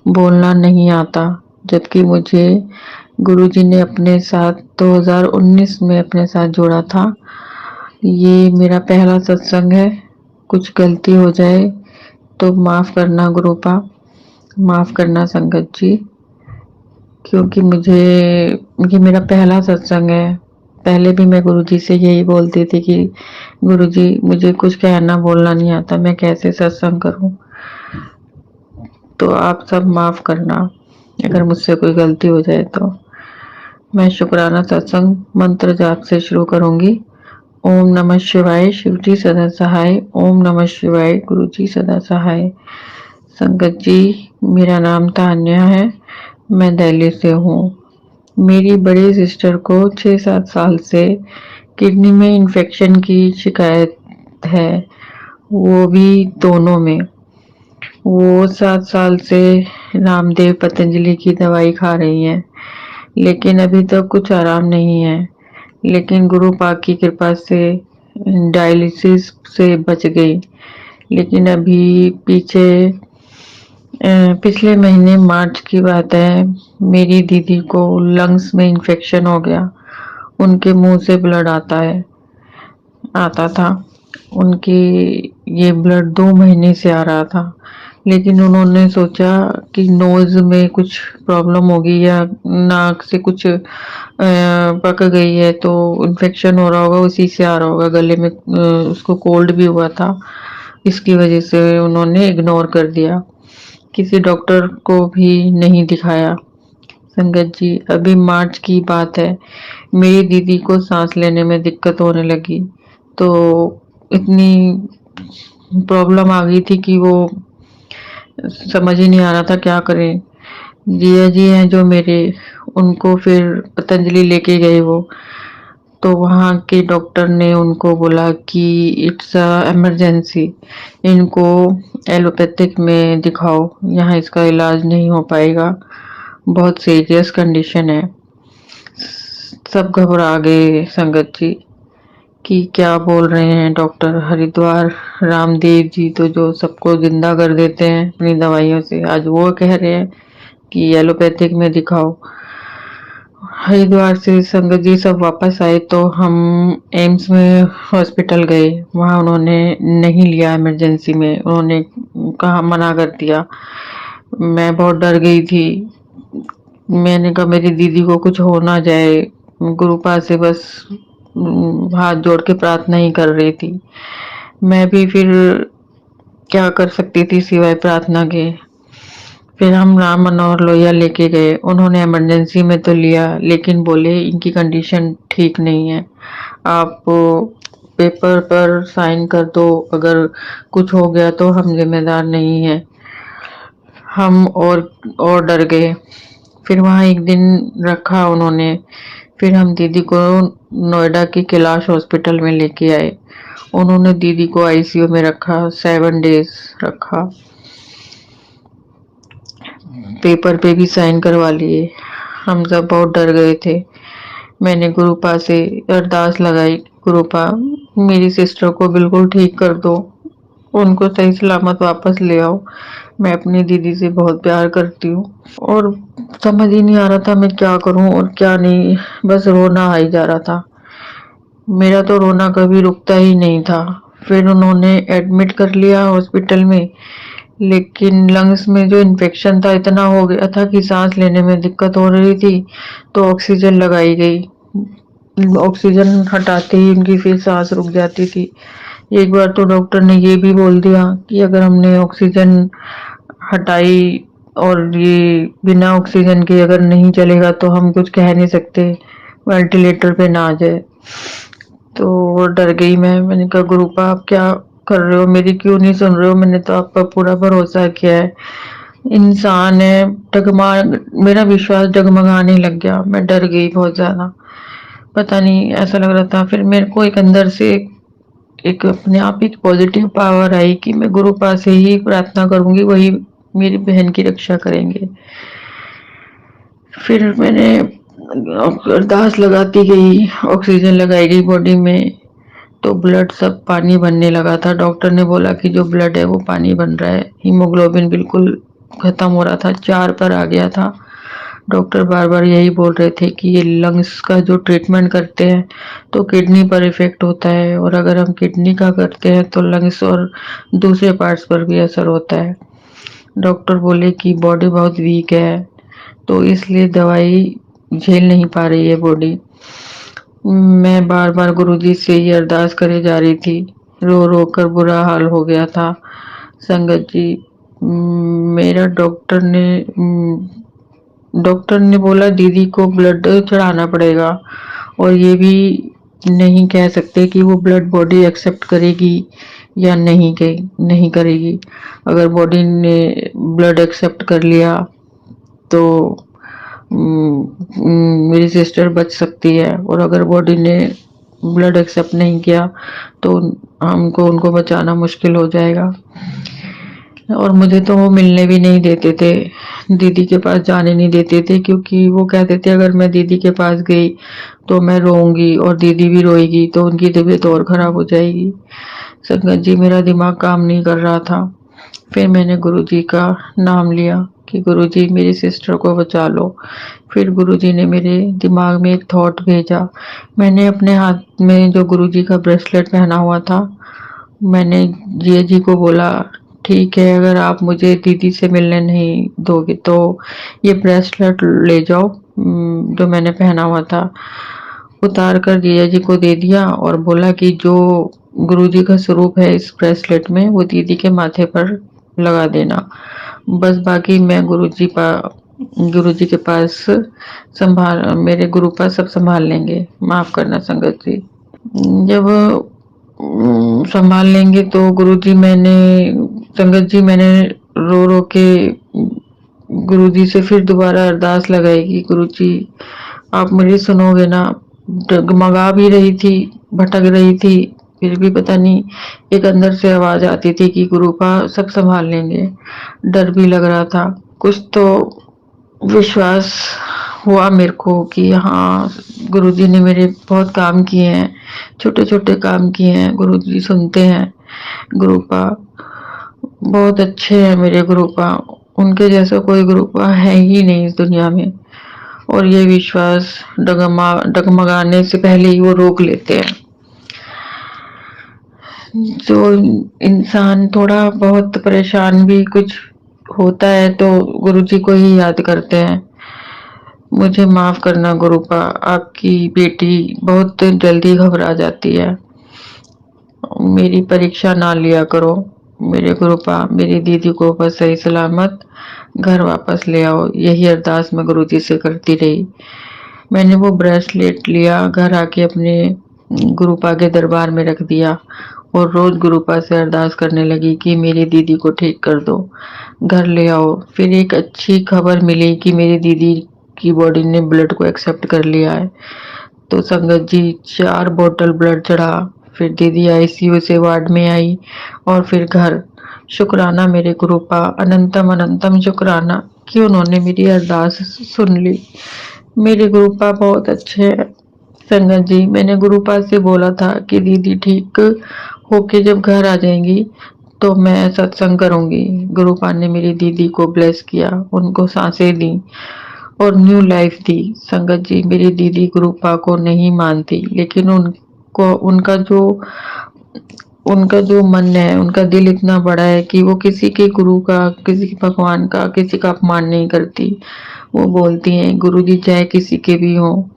बोलना नहीं आता, जबकि मुझे गुरुजी ने अपने साथ 2019 में अपने साथ जोड़ा था। ये मेरा पहला सत्संग है। कुछ गलती हो जाए तो माफ़ करना गुरुपा, माफ़ करना संगत जी, क्योंकि ये मेरा पहला सत्संग है। पहले भी मैं गुरुजी से यही बोलती थी कि गुरुजी मुझे कुछ कहना बोलना नहीं आता, मैं कैसे सत्संग करूं। तो आप सब माफ़ करना अगर मुझसे कोई गलती हो जाए तो। मैं शुक्राना सत्संग मंत्र जाप से शुरू करूंगी। ओम नमः शिवाय, शिवजी सदा सहाय। ओम नमः शिवाय, गुरुजी सदा सहाय। संगत जी, मेरा नाम तान्या है, मैं दिल्ली से हूँ। मेरी बड़ी सिस्टर को 6-7 साल से किडनी में इन्फेक्शन की शिकायत है, वो भी दोनों में। वो 7 साल से रामदेव पतंजलि की दवाई खा रही हैं, लेकिन अभी तक कुछ आराम नहीं है। लेकिन गुरु पाक की कृपा से डायलिसिस से बच गई। लेकिन अभी पिछले महीने मार्च की बात है, मेरी दीदी को लंग्स में इन्फेक्शन हो गया। उनके मुंह से ब्लड आता था। उनकी ये ब्लड 2 महीने से आ रहा था, लेकिन उन्होंने सोचा कि नोज में कुछ प्रॉब्लम होगी या नाक से कुछ पक गई है तो इन्फेक्शन हो रहा होगा, उसी से आ रहा होगा। गले में उसको कोल्ड भी हुआ था, इसकी वजह से उन्होंने इग्नोर कर दिया, किसी डॉक्टर को भी नहीं दिखाया। संगत जी, अभी मार्च की बात है, मेरी दीदी को सांस लेने में दिक्कत होने लगी, तो इतनी प्रॉब्लम आ गई थी कि वो समझ ही नहीं आ रहा था क्या करें। जिया जी हैं जो मेरे, उनको फिर पतंजलि लेके गए वो, तो वहाँ के डॉक्टर ने उनको बोला कि इट्स इमरजेंसी, इनको एलोपैथिक में दिखाओ, यहाँ इसका इलाज नहीं हो पाएगा, बहुत सीरियस कंडीशन है। सब घबरा गए संगत जी कि क्या बोल रहे हैं डॉक्टर। हरिद्वार रामदेव जी तो जो सबको जिंदा कर देते हैं अपनी दवाइयों से, आज वो कह रहे हैं कि एलोपैथिक में दिखाओ। हरिद्वार से संगत जी सब वापस आए तो हम एम्स में हॉस्पिटल गए। वहाँ उन्होंने नहीं लिया इमरजेंसी में, उन्होंने कहा मना कर दिया। मैं बहुत डर गई थी। मैंने कहा मेरी दीदी को कुछ हो ना जाए। गुरुपा से बस हाथ जोड़ के प्रार्थना ही कर रही थी। मैं भी फिर क्या कर सकती थी सिवाय प्रार्थना के। फिर हम राम मनोहर लोहिया लेके गए। उन्होंने इमरजेंसी में तो लिया, लेकिन बोले इनकी कंडीशन ठीक नहीं है, आप पेपर पर साइन कर दो, अगर कुछ हो गया तो हम जिम्मेदार नहीं हैं। हम और डर गए। फिर वहाँ एक दिन रखा उन्होंने। फिर हम दीदी को नोएडा के कैलाश हॉस्पिटल में लेके आए। उन्होंने दीदी को आईसीयू में रखा, 7 डेज रखा, पेपर पे भी साइन करवा लिए। हम सब बहुत डर गए थे। मैंने गुरुपा से अरदास लगाई, गुरुपा मेरी सिस्टर को बिल्कुल ठीक कर दो, उनको सही सलामत वापस ले आओ। मैं अपनी दीदी से बहुत प्यार करती हूँ और समझ ही नहीं आ रहा था मैं क्या करूँ और क्या नहीं, बस रोना आ ही जा रहा था। मेरा तो रोना कभी रुकता ही नहीं था। फिर उन्होंने एडमिट कर लिया हॉस्पिटल में, लेकिन लंग्स में जो इन्फेक्शन था इतना हो गया था कि सांस लेने में दिक्कत हो रही थी, तो ऑक्सीजन लगाई गई। ऑक्सीजन हटाते ही उनकी फिर सांस रुक जाती थी। एक बार तो डॉक्टर ने ये भी बोल दिया कि अगर हमने ऑक्सीजन हटाई और ये बिना ऑक्सीजन के अगर नहीं चलेगा तो हम कुछ कह नहीं सकते, वेंटिलेटर पे ना आ जाए। तो डर गई मैंने कहा गुरुपा आप क्या कर रहे हो, मेरी क्यों नहीं सुन रहे हो, मैंने तो आप पर पूरा भरोसा किया है। इंसान है, मेरा विश्वास डगमगाने लग गया। मैं डर गई बहुत ज्यादा, पता नहीं ऐसा लग रहा था। फिर मेरे को एक अंदर से एक अपने आप एक पॉजिटिव पावर आई कि मैं गुरुपा से ही प्रार्थना करूंगी, वही मेरी बहन की रक्षा करेंगे। फिर मैंने अरदास लगाती गई, ऑक्सीजन लगाई गई बॉडी में, तो ब्लड सब पानी बनने लगा था। डॉक्टर ने बोला कि जो ब्लड है वो पानी बन रहा है, हीमोग्लोबिन बिल्कुल खत्म हो रहा था, 4 पर आ गया था। डॉक्टर बार बार यही बोल रहे थे कि ये लंग्स का जो ट्रीटमेंट करते हैं तो किडनी पर इफेक्ट होता है, और अगर हम किडनी का करते हैं तो लंग्स और दूसरे पार्ट्स पर भी असर होता है। डॉक्टर बोले कि बॉडी बहुत वीक है, तो इसलिए दवाई झेल नहीं पा रही है बॉडी। मैं बार बार गुरुजी से ये अरदास करे जा रही थी, रो रो कर बुरा हाल हो गया था। संगत जी, मेरा डॉक्टर ने बोला दीदी को ब्लड चढ़ाना पड़ेगा, और ये भी नहीं कह सकते कि वो ब्लड बॉडी एक्सेप्ट करेगी या नहीं करेगी। अगर बॉडी ने ब्लड एक्सेप्ट कर लिया तो मेरी सिस्टर बच सकती है, और अगर बॉडी ने ब्लड एक्सेप्ट नहीं किया तो हमको उनको बचाना मुश्किल हो जाएगा। और मुझे तो वो मिलने भी नहीं देते थे, दीदी के पास जाने नहीं देते थे, क्योंकि वो कहते थे अगर मैं दीदी के पास गई तो मैं रोऊंगी और दीदी भी रोएगी तो उनकी तबीयत और खराब हो जाएगी। संगत जी, मेरा दिमाग काम नहीं कर रहा था। फिर मैंने गुरुजी का नाम लिया कि गुरुजी मेरी सिस्टर को बचा लो। फिर गुरुजी ने मेरे दिमाग में एक थॉट भेजा। मैंने अपने हाथ में जो गुरुजी का ब्रेसलेट पहना हुआ था, मैंने जिया जी को बोला ठीक है, अगर आप मुझे दीदी से मिलने नहीं दोगे तो ये ब्रेसलेट ले जाओ जो मैंने पहना हुआ था। उतार कर जिया जी को दे दिया और बोला कि जो गुरुजी का स्वरूप है इस ब्रेसलेट में वो दीदी के माथे पर लगा देना, बस बाकी मैं गुरुजी के पास मेरे गुरुपा सब संभाल लेंगे। माफ करना संगत जी। जब संभाल लेंगे तो संगत जी मैंने रो रो के गुरुजी से फिर दोबारा अरदास लगाई कि गुरुजी आप मेरी सुनोगे ना। डगमगा भी रही थी, भटक रही थी, फिर भी पता नहीं एक अंदर से आवाज आती थी कि गुरुपा सब संभाल लेंगे। डर भी लग रहा था, कुछ तो विश्वास हुआ मेरे को कि हाँ गुरुजी ने मेरे बहुत काम किए हैं, छोटे छोटे काम किए हैं, गुरुजी सुनते हैं। गुरुपा बहुत अच्छे हैं मेरे गुरुपा, उनके जैसा कोई गुरुपा है ही नहीं इस दुनिया में। और ये विश्वास डगमगाने से पहले ही वो रोक लेते हैं। जो इंसान थोड़ा बहुत परेशान भी कुछ होता है तो गुरुजी को ही याद करते हैं। मुझे माफ करना गुरुपा, आपकी बेटी बहुत जल्दी घबरा जाती है। मेरी परीक्षा ना लिया करो मेरे गुरुपा, मेरी दीदी को बस सही सलामत घर वापस ले आओ, यही अरदास मैं गुरुजी से करती रही। मैंने वो ब्रेसलेट लिया, घर आके अपने गुरुपा के दरबार में रख दिया और रोज गुरुपा से अरदास करने लगी कि मेरी दीदी को ठीक कर दो, घर ले आओ। फिर एक अच्छी खबर मिली कि मेरी दीदी की बॉडी ने ब्लड को एक्सेप्ट कर लिया है, तो संगत जी 4 बोतल ब्लड चढ़ा। फिर दीदी आईसीयू से वार्ड में आई और फिर घर। शुक्राना मेरे गुरुपा, अनंतम अनंतम शुक्राना कि उन्होंने मेरी अरदास सुन ली। मेरे गुरुपा बहुत अच्छे हैं। संगत जी, मैंने गुरुपा से बोला था कि दीदी ठीक होके जब घर आ जाएंगी तो मैं सत्संग करूंगी। गुरुपा ने मेरी दीदी को ब्लेस किया, उनको सांसें दी और न्यू लाइफ दी। संगत जी, मेरी दीदी गुरुपा को नहीं मानती, लेकिन उनका जो मन है, उनका दिल इतना बड़ा है कि वो किसी के गुरु का, किसी के भगवान का, किसी का अपमान नहीं करती। वो बोलती हैं गुरुजी चाहे किसी के भी हो,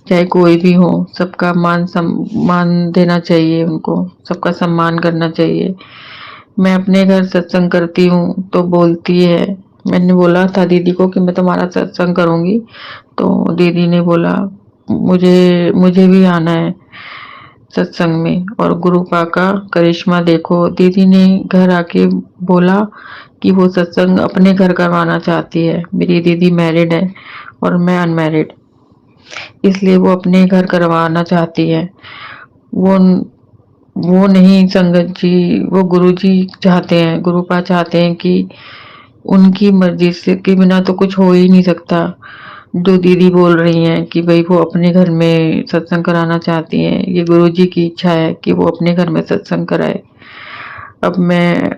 चाहे कोई भी हो, सबका मान सम्मान देना चाहिए, उनको सबका सम्मान करना चाहिए। मैं अपने घर सत्संग करती हूँ तो बोलती है, मैंने बोला था दीदी को कि मैं तुम्हारा सत्संग करूंगी, तो दीदी ने बोला मुझे भी आना है सत्संग में। और गुरुपा का करिश्मा देखो, दीदी ने घर आके बोला कि वो सत्संग अपने घर करवाना चाहती है। मेरी दीदी मैरिड है और मैं अनमैरिड, इसलिए वो अपने घर करवाना चाहती है। वो नहीं संगत जी, वो गुरुजी चाहते हैं, गुरुपा चाहते हैं कि उनकी मर्जी से के बिना तो कुछ हो ही नहीं सकता। जो दीदी बोल रही हैं कि भाई वो अपने घर में सत्संग कराना चाहती हैं, ये गुरुजी की इच्छा है कि वो अपने घर में सत्संग कराए। अब मैं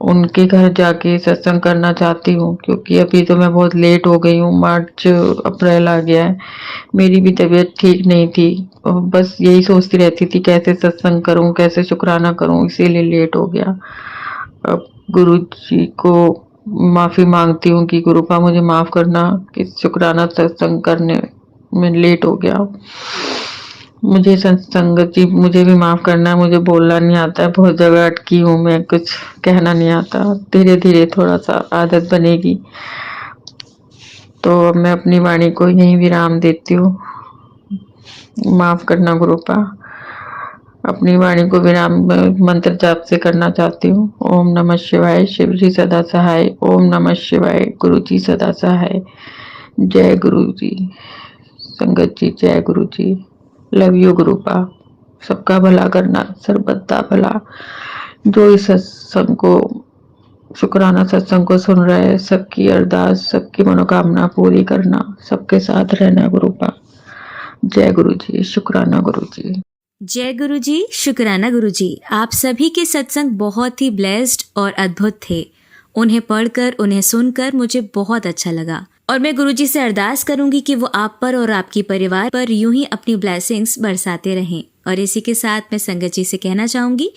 उनके घर जाके सत्संग करना चाहती हूँ, क्योंकि अभी तो मैं बहुत लेट हो गई हूँ। मार्च अप्रैल आ गया है, मेरी भी तबीयत ठीक नहीं थी और बस यही सोचती रहती थी कैसे सत्संग करूँ, कैसे शुक्राना करूँ, इसीलिए लेट हो गया। अब गुरु जी को माफ़ी मांगती हूँ कि गुरुपा मुझे माफ़ करना कि शुक्राना सत्संग करने में लेट हो गया। मुझे संगत जी मुझे भी माफ़ करना है, मुझे बोलना नहीं आता है, बहुत जगह अटकी हूँ मैं, कुछ कहना नहीं आता। धीरे धीरे थोड़ा सा आदत बनेगी। तो अब मैं अपनी वाणी को यहीं विराम देती हूँ। माफ़ करना गुरुपा। अपनी वाणी को विराम मंत्र जाप से करना चाहती हूँ। ओम नमः शिवाय, शिव जी सदा सहाय। ओम नमः शिवाय, गुरु जी सदा सहाय। जय गुरु जी। संगत जी जय गुरु जी। Love you गुरुपा। सबका भला करना, सर्वदा भला। जो इस सत्संग को, शुक्राना सत्संग को सुन रहे हैं, सबकी अरदास, सबकी मनोकामना पूरी करना, सबके साथ रहना गुरुपा। जय गुरु जी, शुक्राना गुरु जी। जय गुरु जी, शुक्राना गुरु जी। आप सभी के सत्संग बहुत ही ब्लेस्ड और अद्भुत थे। उन्हें पढ़कर, उन्हें सुनकर मुझे बहुत अच्छा लगा और मैं गुरु जी से अरदास करूंगी कि वो आप पर और आपके परिवार पर यूं ही अपनी ब्लेसिंग्स बरसाते रहें। और इसी के साथ मैं संगत जी से कहना चाहूंगी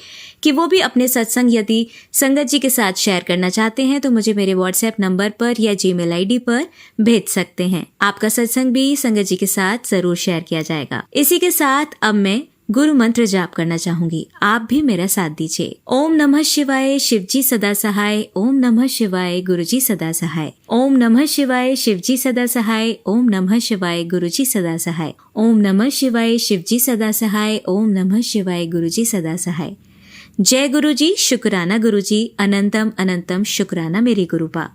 कि वो भी अपने सत्संग यदि संगत जी के साथ शेयर करना चाहते हैं तो मुझे मेरे व्हाट्सएप नंबर पर या जीमेल आईडी पर भेज सकते हैं। आपका सत्संग भी संगत जी के साथ जरूर शेयर किया जाएगा। इसी के साथ अब मैं गुरु मंत्र जाप करना चाहूंगी, आप भी मेरा साथ दीजिए। ओम नमः शिवाय, शिव जी सदा सहाय। ओम नमः शिवाय, गुरु जी सदा सहाय। ओम नमः शिवाय, शिव जी सदा सहाय। ओम नमः शिवाय, गुरु जी सदा सहाय। ओम नमः शिवाय, शिव जी सदा सहाय। ओम नमः शिवाय, गुरु जी सदा सहाय। जय गुरु जी, शुक्राना गुरु जी। अनंतम अनंतम शुक्राना मेरे गुरुपा।